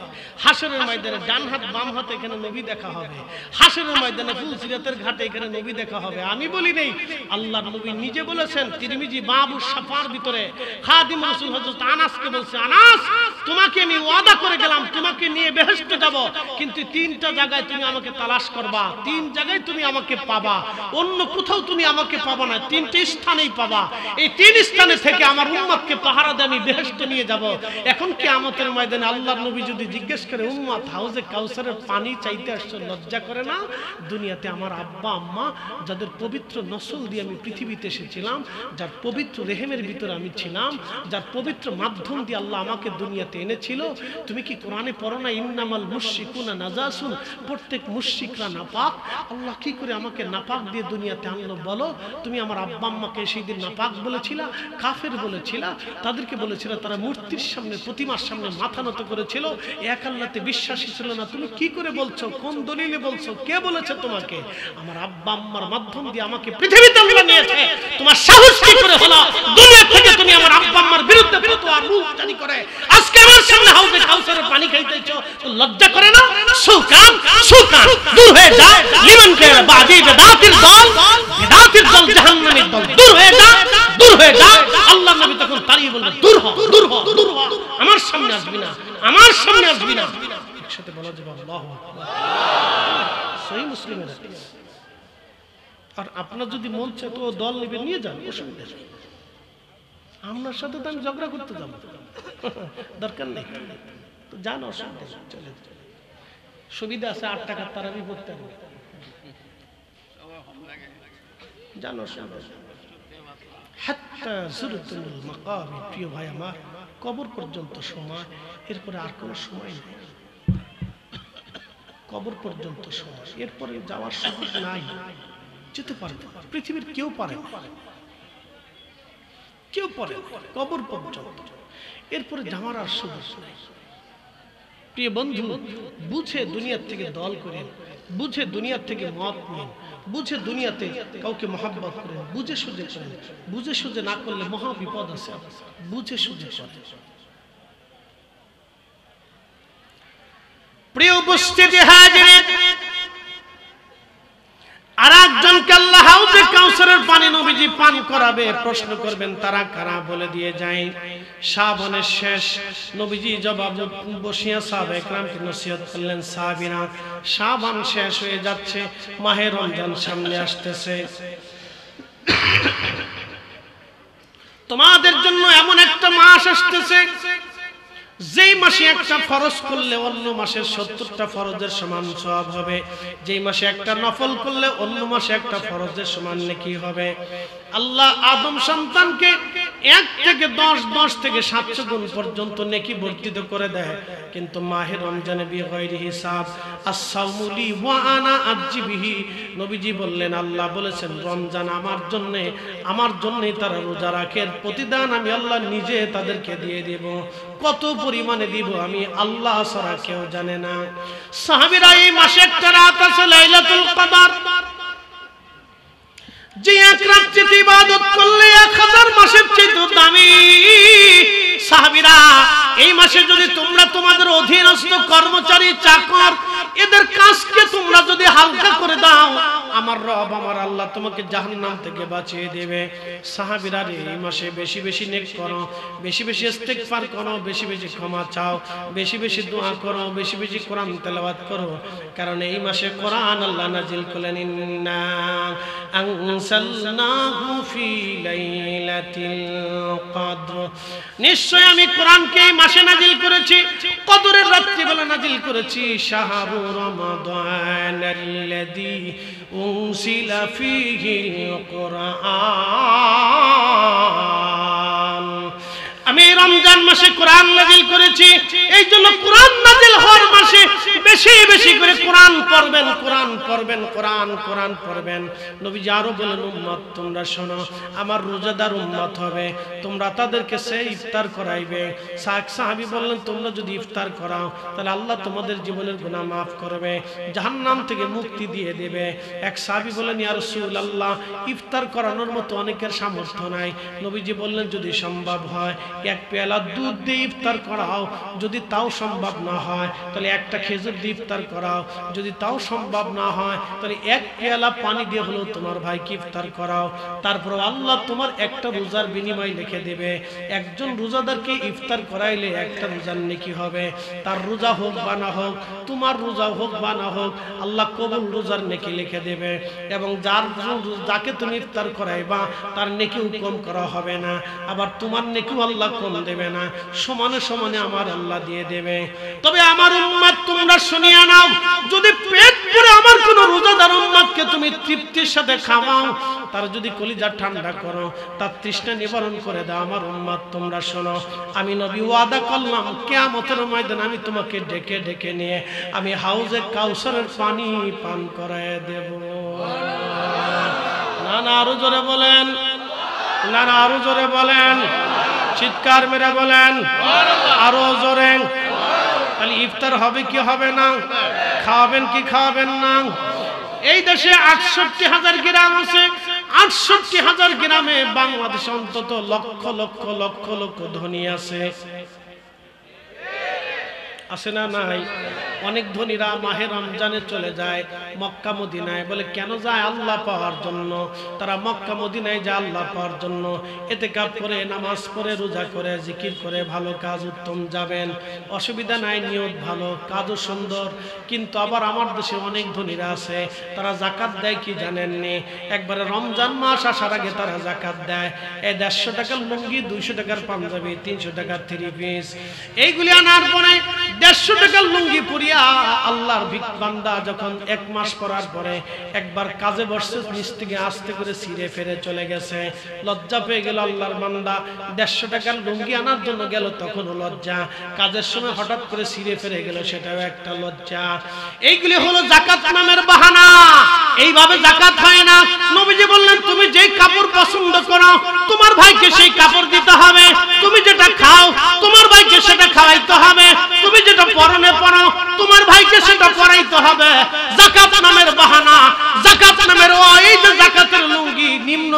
Speaker 1: হাসরের ময়দানে ডান হাত বাম হাত এখানে নবী দেখা হবে, হাসরের ময়দানে ফুলসিরাতের ঘাটে এখানে নবী দেখা হবে। আমি বলি নেই, আল্লাহর নবী নিজে বলেছেন। তিরমিজি বাবু শাফার ভিতরে খাদিম রাসূল হযরত আনাসকে বলছে, আনাস তোমাকে আমি ওয়াদা করে গেলাম তোমাকে নিয়ে বেহেশতে যাব, কিন্তু 3টা জায়গায় তুমি আমাকে তালাশ করবা, 3 জায়গায় তুমি আমাকে পাবা, অন্য কোথাও তুমি আমাকে পাবা না, 3টে স্থানেই পাবা। এই 3 স্থানে থেকে আমার উম্মতকে পাহারা দিয়ে আমি বেহেশতে নিয়ে যাব। এখন কিয়ামতের ময়দানে আল্লাহর নবী যদি জিজ্ঞেস করে, উম্মত হাউজে কাউসারের পানি চাইতে আসছো, লজ্জা করে না? দুনিয়াতে আমার আব্বা আম্মা যাদের পবিত্র নসল দিয়ে আমি পৃথিবীতে এসেছিলাম, যার পবিত্র রেহেমের ভিতরে আমি ছিলাম, যার পবিত্র মাধ্যম দিয়ে আল্লাহ আমাকে দুনিয়াতে এনেছিল, তুমি কি কোরআনে পড়ো না ইন্নামাল মুশরিকুনা নাজাসুন, প্রত্যেক মুশরিকরা নাপাক। আল্লাহ কি করে আমাকে নাপাক দিয়ে দুনিয়াতে আনলো বলো? তুমি আমার আব্বা আম্মাকে সেই দিন নাপাক বলেছিলা, কাফের বলেছিলা, তাদেরকে বলেছিলা তারা মূর্তির সামনে, প্রতিমার সামনে মাথা নত করেছিল, এক আল্লাহতে বিশ্বাসী ছিল না। তুমি কি করে বলছো? কোন দলিলে বলছো? কে বলেছে তোমাকে? আমার আব্বা আম্মার মাধ্যম দিয়ে আমাকে পৃথিবীতে আল্লাহ নিয়েছে। তোমার সাহস কি করে হলো দুনিয়া থেকে তুমি আমার আব্বা আম্মার বিরুদ্ধে ফতোয়া রূপ জারি করে আজকে আমার সামনে হাউজে কাউসারের পানি খাইতেছো? লজ্জা করে না? সুকান সুকান দূর হয়ে যা। লিমান কে বাদি বেদাতির দল, বেদাতির দল জাহান্নামের দল, দূর হয়ে যা, দূর হয়ে যা। আল্লাহর নবী তখন তাড়িয়ে বললেন, দূর হ, দূর হ, দূর হ, আমার সামনে আসবি না, আমার সামনে আসবি না। একসাথে বলা যাবে আল্লাহু আকবার। সহিহ মুসলিমের হাদিস। আর আপনার যদি মন চায় তো দল নেবে, নিয়ে যান, অসুবিধা নেই। আপনার সাথে তো আমি ঝগড়া করতে যাবো, দরকার নেই, তো যান, অসুবিধা নেই, চলে সুবিধা আছে। 8 টাকার তারাবি পড়তে হবে, যান, অসুবিধা নেই। হাত্তা যুরতুল মাকাবির, প্রিয় ভাই আমার, কবর পর্যন্ত সময়, এরপরে আর কোনো সময় নেই। কবর পর্যন্ত সময়, এরপরে যাওয়ার সুযোগ নাই। যেতে পারে পৃথিবীর কেউ পারে, কেউ পারে কবর পর্যন্ত, এরপরে যাওয়ার আর সুযোগ নাই। প্রিয় বন্ধু, বুঝে দুনিয়ার থেকে দল করেন, বুঝে দুনিয়ার থেকে মত নেন, বুঝে দুনিয়াতে কাউকে মহাব্বত করেন, বুঝে সুঝে করেন। বুঝে সুঝে না করলে মহা বিপদ আছে। বুঝে সুঝে করেন। প্রিয় উপস্থিতি হাজির, আর একজনকে আল্লাহ হাউজে কাউসারের পানি নবীজি পান করাবে। প্রশ্ন করবেন তারা কারা? বলে দিয়ে যায় শাবানের শেষ। নবীজি জবাব বসিয়া সাহাবা একরামকে নসিহত করলেন, সাহাবীরা শাবান শেষ হয়ে যাচ্ছে, মাহে রমজান সামনে আসতেছে, তোমাদের জন্য এমন একটা মাস আসতেছে যেই মাসে একটা ফরজ করলে অন্য মাসের 70টা ফরজের সমান সওয়াব হবে, যেই মাসে একটা নফল করলে অন্য মাসে একটা ফরজের সমান নেকি হবে। আল্লাহ আদম সন্তানকে 1 থেকে 10 থেকে 700 গুণ পর্যন্ত নেকি বর্ধিত করে দেয়। কিন্তু মাহে রমজানে বিগয়রি হিসাব, as-সাওমু লি ওয়া আনা আজজি বিহি, নবীজি বললেন, আল্লাহ বলেছেন রমজান আমার জন্যই তারা রোজা রাখে, প্রতিদান আমি আল্লাহ নিজে তাদেরকে দিয়ে দেব। কত পরিমাণে দিব আমি আল্লাহ ছাড়া কেউ জানে না। সাহাবীরা এই মাসে একটা রাত আছে লাইলাতুল কদর, যে এক রাত্রিতে ইবাদত করলে 1000 মাসের চেয়ে দামি। সাহাবীরা এই মাসে যদি তোমরা তোমাদের অধীনস্থ কর্মচারী চাকর এদের কাজকে তোমরা যদি হালকা করে দাও, আমার রব আমার আল্লাহ তোমাকে জাহান্নাম থেকে বাঁচিয়ে দেবে। সাহাবীরা এই মাসে বেশি বেশি নেক করো, বেশি বেশি ইস্তিগফার করো, বেশি বেশি ক্ষমা চাও, বেশি বেশি দোয়া করো, বেশি বেশি কোরআন তেলাওয়াত করো, কারণ এই মাসে কোরআন আল্লাহ নাজিল করলেন, ইন্না আনসালনাহু ফি লাইলাতিল কদর, নিশ্চয় আমি কোরআনকে এই মাসে নাজিল করেছি, কদরের রাত্রিবেলা নাজিল করেছি। শাহরু রমাদানাল্লাযী উনজিলা ফীহিল কুরআন, আমি রমজান মাসে কোরআন নাজিল করেছি। এই জন্য কোরআন নাজিল হওয়ার মাসে বেশি বেশি করে কোরআন পড়বেন, কোরআন পড়বেন, কোরআন পড়বেন। নবীজি আরো বলেন, উম্মত তোমরা শোনো, আমার রোজাদার উম্মত হবে, তোমরা তাদেরকে সে ইফতার করাইবে। সাহাবী বললেন, তোমরা যদি ইফতার করাও তাহলে আল্লাহ তোমাদের জীবনের গুনাহ মাফ করবে, জাহান্নাম থেকে মুক্তি দিয়ে দেবে। এক সাহাবী বললেন, ইয়া রাসূলুল্লাহ, ইফতার করানোর মতো অনেকের সামর্থ্য নাই। নবীজি বললেন, যদি সম্ভব হয় 1 পেয়ালা দুধ দিয়ে ইফতার করাও, যদি তাও সম্ভব না হয় তাহলে একটা খেজুর দিয়ে ইফতার করাও, যদি তাও সম্ভব না হয় তাহলে 1 পেয়ালা পানি দিয়ে হলেও তোমার ভাইকে ইফতার করাও। তারপর আল্লাহ তোমার একটা রোজার বিনিময় লিখে দেবে। একজন রোজাদারকে ইফতার করাইলে একটা রোজার নেকি হবে, তার রোজা হোক বা না হোক, তোমার রোজা হোক বা না হোক, আল্লাহ কবুল রোজার নেকি লিখে দেবে। এবং যাকে তুমি ইফতার করাইবা তার নেকিও কম করা হবে না, আবার তোমার নেকিও আল্লাহ কম দেবে না, সমানে সমানে আমার আল্লাহ দিয়ে দেবে। তবে আমার উম্মত তোমরা শুনিয়া নাও, যদি পেট ভরে আমার কোন রোজাদার উম্মতকে তুমি তৃপ্তির সাথে খাওয়াও, তার যদি কলিজা ঠান্ডা করো, তার তৃষ্ণা নিবারণ করে দাও, আমার উম্মত তোমরা শোনো, আমি নবী ওয়াদা করলাম কিয়ামতের ময়দানে আমি তোমাকে ডেকে ডেকে নিয়ে আমি হাউজে কাউসারের পানি পান করায় দেব। না না আরো জোরে বলেন, না না আরো জোরে বলেন, চিৎকার মেরে বলেন আরো জোরে। তাহলে ইফতার হবে কি হবে না? খাওয়াবেন কি খাওয়াবেন না? এই দেশে ৬৮,০০০ গ্রাম আছে, ৬৮,০০০ গ্রামে বাংলাদেশে অন্তত লক্ষ লক্ষ লক্ষ লক্ষ ধনী আছে, আছে না নাই? অনেক ধনীরা মাহে রমজানে চলে যায় মক্কা মদিনায়, বলে কেন যায়? আল্লাহ পাওয়ার জন্য। তারা মক্কা মদিনায় যায় আল্লাহ পাওয়ার জন্য, ইতিকাফ করে, নামাজ পড়ে, রোজা করে, জিকির করে, ভালো কাজ উত্তম যাবেন, অসুবিধা নাই, নিয়ত ভালো, কাজও সুন্দর। কিন্তু আবার আমার দেশে অনেক ধনীরা আছে, তারা জাকাত দেয় কি জানেননি? একবারে রমজান মাস আসার আগে তারা জাকাত দেয়। এই ১৫০ টাকার লুঙ্গি, ২০০ টাকার পাঞ্জাবি, ৩০০ টাকার 3 পিস, এইগুলি আনার পরে ১৫০ টাকার লুঙ্গি পরিয়া আল্লাহর বান্দা যখন 1 মাস পরার পরে একবার কাজে বসছে, নিচ থেকে আস্তে করে ছিঁড়ে ফেরে চলে গেছে, লজ্জা পেয়ে গেল আল্লাহর বান্দা। ১৫০ টাকার লুঙ্গি আনার জন্য গেল, তখনও লজ্জা, কাজের সময় হঠাৎ করে ছিঁড়ে ফেরে গেল, সেটাও একটা লজ্জা। এইগুলি হলো জাকাত নামের বাহানা, এইভাবে জাকাত হয় না। নবীজি বললেন, তুমি যেই কাপড় পছন্দ করো তোমার ভাইকে সেই কাপড় দিতে হবে, তুমি যেটা খাও তোমার ভাইকে সেটা খাওয়াইতে হবে, তুমি যেটা পরনে পরো তোমার ভাইকে সেটা পরাইতে হবে। যাকাত নামের বাহানা, যাকাত নামের ওই যে যাকাতের লুঙ্গি, নিম্ন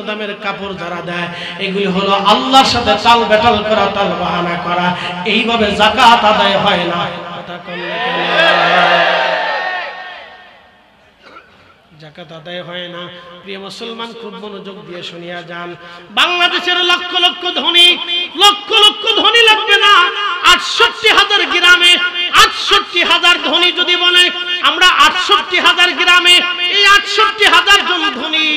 Speaker 1: দামের কাপড় যারা দেয়, এগুলি হলো আল্লাহর সাথে তাল বেটাল করা, তাল বাহানা করা। এইভাবে যাকাত আদায় হয় না। কথা কইলে যাকাত আদায় হয় না। প্রিয় মুসলমান, খুব মনোযোগ দিয়ে শুনিয়া যান। বাংলাদেশের লক্ষ লক্ষ ধনী, লক্ষ লক্ষ ধনী লাগবে না, ৬৮,০০০ গ্রামে ৬৮,০০০ ধনী যদি বলে, আমরা ৬৮,০০০ গ্রামে, এই ৬৮,০০০ জন ধনী,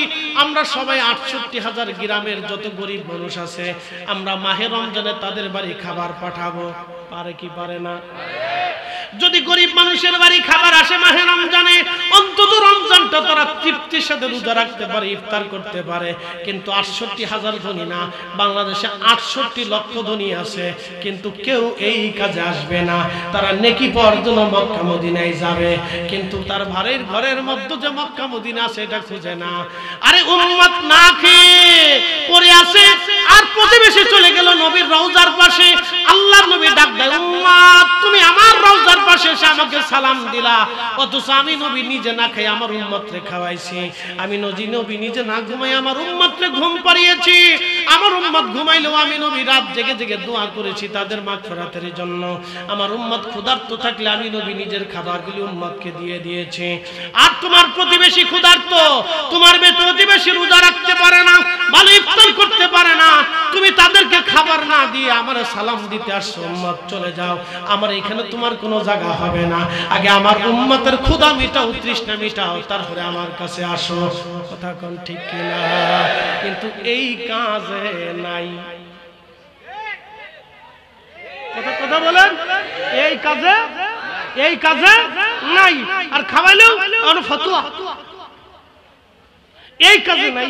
Speaker 1: আমরা সবাই ৬৮,০০০ গ্রামের যত গরিব মানুষ আছে, আমরা মাহে রমজানে তাদের বাড়ি খাবার পাঠাবো। পারে কি পারে না? যদি গরিব মানুষের বাড়ি খাবার আসে মাহে রমজানে, অন্তত রমজানটা তারা তৃপ্তির সাথে রোজা রাখতে পারে, ইফতার করতে পারে। কিন্তু ৬৮,০০০ ধনী না, বাংলাদেশে ৬৮ লক্ষ ধনী আছে, কিন্তু কেউ এই কাজে আসবে না। তারা নেকি পাওয়ার জন্য মক্কা মদিনায় যাবে, কিন্তু তার ভাইয়ের ঘরের মধ্যে যে মক্কা মদিনা আছে এটা খুঁজে না। আরে উম্মত না খেয়ে পড়ে আছে, আর প্রতিবেশী চলে গেল নবীর রওজার পাশে। আল্লাহর নবী ডাক দেয়, উম্মত তুমি আমার রওজার পাশে এসে আমাকে সালাম দিলা, অথচ আমি নবী নিজে না খেয়ে আমার উম্মতরে খাওয়াইছি। আমি নবী নিজে না ঘুমাই আমার উম্মতরে ঘুম পাড়িয়েছি। আমার উম্মত ঘুমাইলেও আমি নবী রাত জেগে জেগে দোয়া করেছি তাদের মাগফিরাতের জন্য। আমার উম্মত ক্ষুধার্ত থাকলে আমি নবী নিজের খাবারগুলি উম্মতকে দিয়ে দিয়েছি। আর তোমার প্রতিবেশী ক্ষুধার্ত, তোমার প্রতিবেশী রোজা রাখতে পারে না, ভালো ইফতার করতে পারে না, তুমি তাদেরকে খাবার না দিয়ে আমার সালাম দিতে আসছো, উম্মত চলে যাও, আমার এখানে তোমার কোনো জায়গা হবে না। আগে আমার উম্মতের ক্ষুধা মিটাও, তৃষ্ণা মিটাও, তারপরে আমার কাছে আসো। কথা কোন ঠিক কিনা? কিন্তু এই কাজে নাই। কথা বলেন, এই কাজে নাই। আর খাওয়াইলেও ফতুয়া, এই কাজে নাই।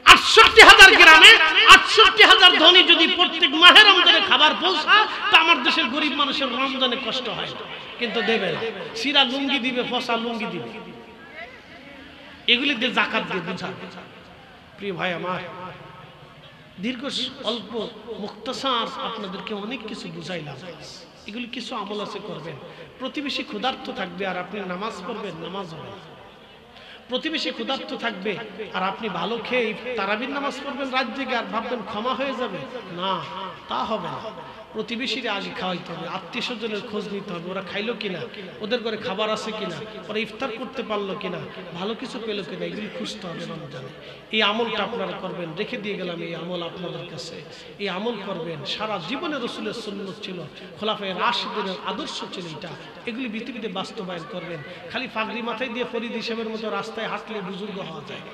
Speaker 1: ৬৮,০০০ গ্রামে ৬৮,০০০ ধনী যদি প্রত্যেক মাহে রমজানে খাবার পৌঁছায়, তা আমার দেশের গরিব মানুষের রমজানে কষ্ট হয় না। কিন্তু দেবে না, সিরা লুঙ্গি দিবে, ফসা লুঙ্গি দিবে, এগুলি দিয়ে যাকাত দিয়ে বুঝাবে। প্রিয় ভাই আমার, দীর্ঘ অল্প মুক্তাসার আপনাদেরকে অনেক কিছু বুঝাইলাম। এগুলি কিছু আমল আছে করবেন। প্রতিবেশী ক্ষুধার্ত থাকবে আর আপনি নামাজ পড়বেন, নামাজ হবে। প্রতিবেশী ক্ষুধার্ত থাকবে আর আপনি ভালো খেয়ে তারাবির নামাজ পড়বেন রাত জেগে, আর ভাববেন ক্ষমা হয়ে যাবে, না, তা হবে না। প্রতিবেশীরা আগে খাওয়াইতে হবে, আত্মীয় স্বজনের খোঁজ নিতে হবে, ওরা খাইলো কিনা, ওদের ঘরে খাবার আছে কিনা, ওরা ইফতার করতে পারলো কিনা, ভালো কিছু পেলো কিনা, এগুলি খুঁজতে হবে রমজানে। এই আমলটা আপনারা করবেন, রেখে দিয়ে গেলাম এই আমল আপনাদের কাছে। এই আমল করবেন, সারা জীবনে রসুলের সুন্নত ছিল, খোলাফায়ে রাশিদিনের আদর্শ ছিল এটা, এগুলি পৃথিবীতে বাস্তবায়ন করবেন। খালি পাগড়ি মাথায় দিয়ে ফরিদ হিসেবের মতো রাস্তায় হাঁটলে বুজুর্গ হওয়া যায়।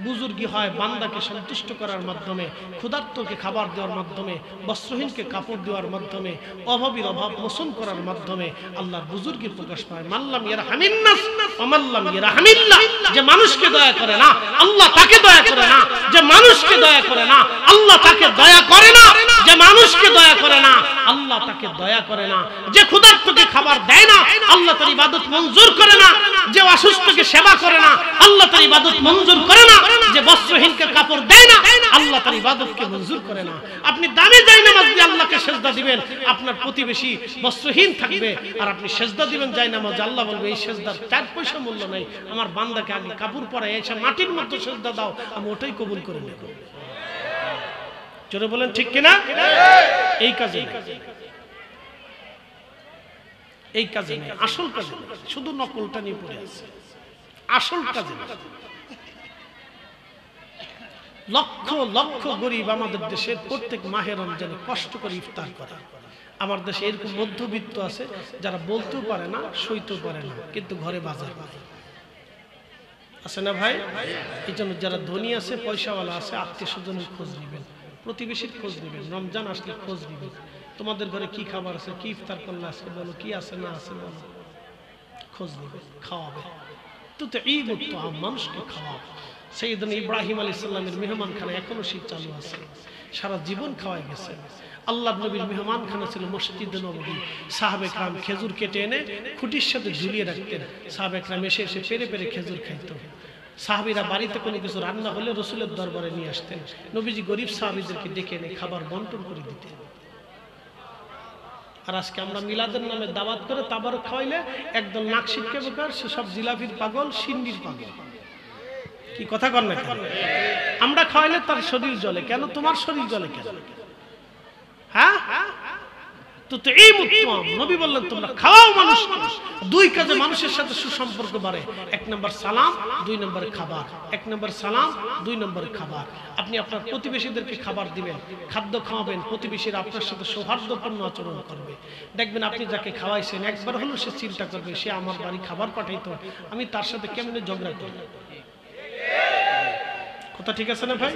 Speaker 1: বুজুর্গি হয় বান্দাকে সন্তুষ্ট করার মাধ্যমে, ক্ষুধার্তকে খাবার দেওয়ার মাধ্যমে, বস্ত্রহীনকে কাপড় দেওয়ার মাধ্যমে, অভাবীর অভাব মোচন করার মাধ্যমে আল্লাহর বুজুর্গি প্রকাশ পায়। মাল্লাম ইয়ারহামিন নাস ওয়া মাল্লাম ইয়ারহামিল্লাহ, যে মানুষকে দয়া করে না আল্লাহ তাকে দয়া করে না, যে মানুষকে দয়া করে না আল্লাহ তাকে দয়া করে না, যে মানুষকে দয়া করে না আল্লাহ তাকে দয়া করে না, যে ক্ষুধার্তকে খাবার দেয় না আল্লাহ তার ইবাদত মঞ্জুর করে না, যে অসুস্থকে সেবা করে না আল্লাহ তার ইবাদত মঞ্জুর করে না, যে বস্ত্রহীনকে কাপড় দেয় না আল্লাহ তার ইবাদতকে মঞ্জুর করে না। আপনি দামি জায়নামাজ দিয়ে আল্লাহকে সেজদা দিবেন, আপনার প্রতিবেশী বস্ত্রহীন থাকবে আর আপনি সেজদা দিবেন জায়নামাজে, আল্লাহ বলবে এই সেজদার ৪ পয়সা মূল্য নাই, আমার বান্দাকে আগে কাপড় পরায় এসে মাটির মধ্যে সেজদা দাও, আমি ওটাই কবুল করে নেব। জোরে বলেন ঠিক কিনা? এই কাজে নেই, আসল কাজে নেই, শুধু নকলটা নিয়ে পড়ে আছে, আসল কাজে নেই। লক্ষ লক্ষ গরিব আমাদের দেশে প্রত্যেক মাহে রমজানে কষ্ট করে ইফতার করে। আমার দেশে এরকম মধ্যবিত্ত আছে যারা বলতেও পারে না, সইতেও পারে না, কিন্তু ঘরে বাজার আছে না ভাই? এই জন্য যারা ধনী আছে, পয়সাওয়ালা আছে, আত্মীয় স্বজনের খোঁজ নেবেন, প্রতিবেশীর খোঁজ নেবেন, রমজান আসলে খোঁজ নেবেন, তোমাদের ঘরে কি খাবার আছে, কি ইফতার করলে আজকে বলো, কি আছে না আছে বলো, খোঁজ নেবেন, খাওয়াবে। তো ঈদ উত্তম, মানুষকে খাওয়াবে। সাইয়েদনা ইব্রাহিম আলাইহিস সালামের মেহমানখানা এখনো সেই চালু আছে, সারা জীবন খাওয়াই গেছে। আল্লাহর নবীর মেহমানখানা ছিল মসজিদে নববী। সাহাবে کرام খেজুর কেটে এনে খুঁটির সাথে ঝুলিয়ে রাখতেন, সাহাবে کرام এসে এসে পেরে পেরে খেজুর খাইতো। সাহাবীরা বাড়িতে কোনো কিছু রান্না হলে রসুলের দরবারে নিয়ে আসতেন, নবীজি গরিব সাহাবীদেরকে ডেকে এনে খাবার বন্টন করে দিতেন। আর আজকে আমরা মিলাদের নামে দাওয়াত করে তাবারক খাওয়াইলে একদল নাক শিটকে বেকার, সে সব জিলাপির পাগল, সিন্ডির পাগল। কি কথা কর না? আমরা খাওয়াইলে তার শরীর জ্বলে কেন? তোমার শরীর জ্বলে কেন? হ্যাঁ, তো এই উত্তম নবী বললেন তোমরা খাওয়াও মানুষকে। দুই কাজে মানুষের সাথে সুসম্পর্ক বাড়ে, ১ নম্বর সালাম, ২ নম্বর খাবার। ১ নম্বর সালাম, ২ নম্বর খাবার। আপনি আপনার প্রতিবেশীদেরকে খাবার দিবেন, খাদ্য খাওয়াবেন, প্রতিবেশীরা আপনার সাথে সৌহার্দ্যপূর্ণ আচরণ করবে। দেখবেন আপনি যাকে খাওয়াইছেন একবার হলেও সে চিন্তা করবে, সে আমার বাড়ি খাবার পাঠাইতো, আমি তার সাথে কেমনে ঝগড়া করি। কথা ঠিক আছে না ভাই?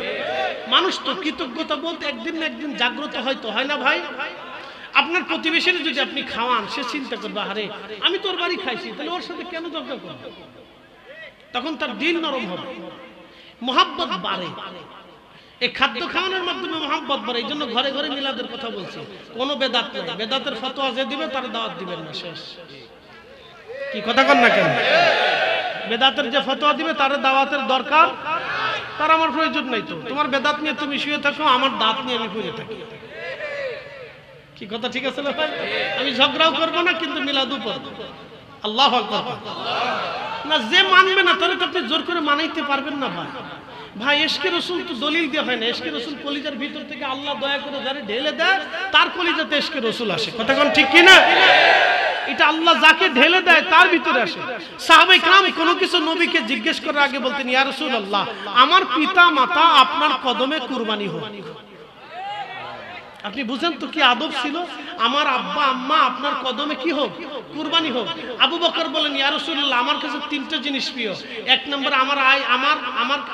Speaker 1: মানুষ তো কৃতজ্ঞতা বলতে একদিন না একদিন জাগ্রত হয়তো হয় না ভাই? আপনার প্রতিবেশীর যদি আপনি খাওয়ান, সে চিন্তা করবে আরে আমি তোর বাড়ি খাইছি, তাহলে ওর সাথে কেন ঝগড়া করব? তখন তার দিল নরম হবে, মহব্বত বাড়ে। এই খাদ্য খাওয়ানোর মাধ্যমে মহব্বত বাড়ে। এই জন্য ঘরে ঘরে মিলাদের কথা বলছি। কোনো বেদাত নাই, বেদাতের ফতোয়া যে দিবে তার দাওয়াত দিবেন না, শেষ। কি কথা কন না কেন? বেদাতের যে ফতোয়া দিবে তার দাওয়াতের দরকার, তার আমার প্রয়োজন নাই। তো তোমার বেদাত নিয়ে তুমি শুয়ে থাকো, আমার দাঁত নিয়ে আমি পড়ে থাকি। কি কথা ঠিক আছে না ভাই? আমি ঝগড়াও করবো না, কিন্তু মিলাদও পড়বো। আল্লাহু আকবার। না, যে মানবে না তাহলে তো আপনি জোর করে মানাইতে পারবেন না ভাই। ভাই ইশকে রাসূল তো দলিল দিয়ে হয় না। ইশকে রাসূল কলিজার ভিতর থেকে আল্লাহ দয়া করে যারে ঢেলে দেয়, তার কলিজাতে ইশকে রাসূল আসে। কথা কোন ঠিক কি না? এটা আল্লাহ যাকে ঢেলে দেয় তার ভিতরে আসে। সাহাবায়ে কেরাম কোনো কিছু নবীকে জিজ্ঞেস করার আগে বলতেন, ইয়া রাসূলুল্লাহ, আমার পিতা মাতা আপনার কদমে কুরবানি হোক। আপনি বুঝেন তো কি আদব ছিল? আমার আব্বা আম্মা আপনার কদমে কি হোক? কুরবানি হোক। আবু বকর বলেন, ইয়া রাসূলুল্লাহ, আমার কাছে তিনটা জিনিস প্রিয়। এক নম্বর আমার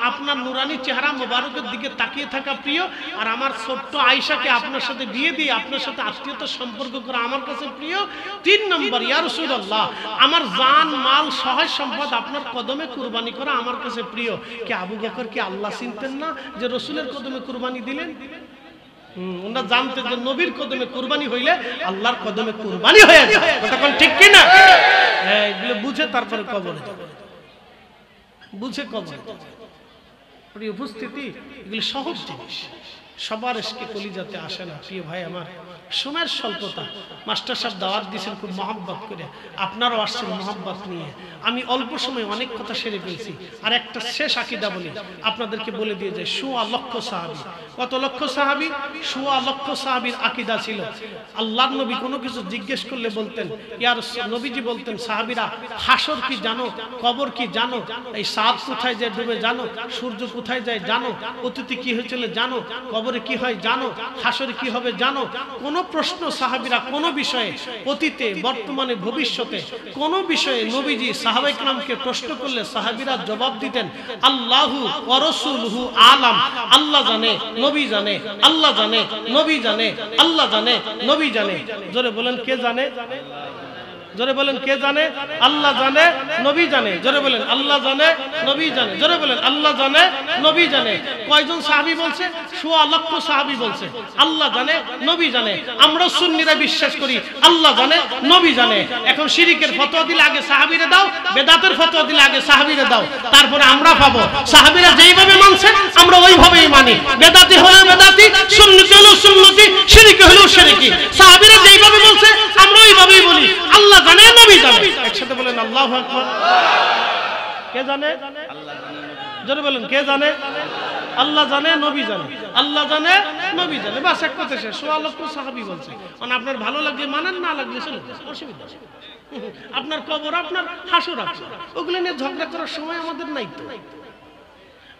Speaker 1: আপনার নুরানি চেহারা মোবারকের দিকে তাকিয়ে থাকা প্রিয়, আর আমার ছোট্ট আয়েশাকে আপনার সাথে বিয়ে দিয়ে আপনার সাথে আত্মীয়তার সম্পর্ক করা আমার কাছে প্রিয়। তিন নম্বর, ইয়া রাসূলুল্লাহ, আমার জান মাল সহায় সম্পদ আপনার কদমে কুরবানি করা আমার কাছে প্রিয়। কি আবু বকর কি আল্লাহ চিনতেন না যে রাসূলের কদমে কুরবানি দিলেন? ওনারা জানতেন যে নবীর কদমে কুরবানি হইলে আল্লাহর কদমে কুরবানি হয়ে যায়। কথা কোন ঠিক কি না? হ্যাঁ, এগুলো বুঝে তারপরে কবরে যাবে, বুঝে কবরে যাবে। প্রিয় উপস্থিতি, এগুলো সহজ জিনিস, সবার এসকে কলিজাতে আসে না। প্রিয় ভাই আমার, সময়ের স্বল্পতা, মাস্টার সাহেব দাওয়াত দিয়েছেন খুব মহব্বত করে, আপনারাও আসছেন মহব্বত নিয়ে। আমি অল্প সময় অনেক কথা সেরে ফেলছি। আর একটা শেষ আকীদা বলি, আপনাদেরকে বলে দিয়ে যায়। ১৬ লক্ষ সাহাবী। কত লক্ষ সাহাবী? ১৬ লক্ষ সাহাবীর আকীদা ছিল। আল্লাহর নবী কোনো কিছু জিজ্ঞেস করলে বলতেন, ইয়া রাসূল, নবীজি বলতেন, সাহাবীরা হাসর কি জানো? কবর কি জানো? এই চাঁদ কোথায় যায় ডুবে জানো? সূর্য কোথায় যায় জানো? অতীতে কি হয়েছিল জানো? কবরে কি হয় জানো? হাসরে কি হবে জানো? কোন প্রশ্ন সাহাবীরা কোন বিষয়ে, অতীতে বর্তমানে ভবিষ্যতে কোন বিষয়ে নবীজি সাহাবায়ে কেরামকে প্রশ্ন করলে সাহাবীরা জবাব দিতেন, আল্লাহু ওয়া রাসূলুহু আলাম। আল্লাহ জানে, নবী জানে, আল্লাহ জানে, নবী জানে, আল্লাহ জানে, নবী জানে। জোরে বলেন কে জানে? জোরে বলেন কে জানে? আল্লাহ জানে, নবী জানে। জোরে বলেন আল্লাহ জানে, নবী জানে। জোরে বলেন আল্লাহ জানে, নবী জানে। কয়জন সাহাবী বলছে? ১৬ লক্ষ সাহাবী বলছে আল্লাহ জানে, নবী জানে। আমরা সুন্নিরা বিশ্বাস করি আল্লাহ জানে, নবী জানে। এখন শিরকের ফতোয়া দিলে আগে সাহাবীরে দাও, বেদাতের ফতোয়া দিলে আগে সাহাবীরে দাও, তারপরে আমরা পাবো। সাহাবীরা যেইভাবে মানছে আমরা ওইভাবেই মানি। বেদাতি হলো বেদাতি, সুন্নতি হলো সুন্নতি, শিরক হলো শিরকি। সাহাবীরা যেইভাবে বলছে আমরা ওইভাবেই বলি। আল্লাহ জানে, নবী জানে। একসাথে বলেন আল্লাহু আকবার। কে জানে? আল্লাহ জানে। জোরে বলেন কে জানে? আল্লাহ জানে, নবী জানে। আল্লাহ জানে, নবী জানে। বাস এক কথা শেষ। ১৬ লক্ষ সাহাবী বলছে। মানে আপনার ভালো লাগলে মানেন, না লাগলে চলে যান, অসুবিধা নেই। আপনার কবর আপনার, হাসর আপনার, ওগুলো নিয়ে ঝগড়া করার সময় আমাদের নাই তো।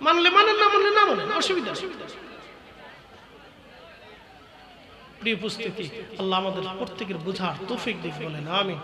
Speaker 1: মানলে মানেন, না মানলে না মানেন, অসুবিধা নেই। প্রিয় উপস্থিতি, আল্লাহ আমাদের প্রত্যেকের বুঝার তৌফিক দিক বলেন আমিন।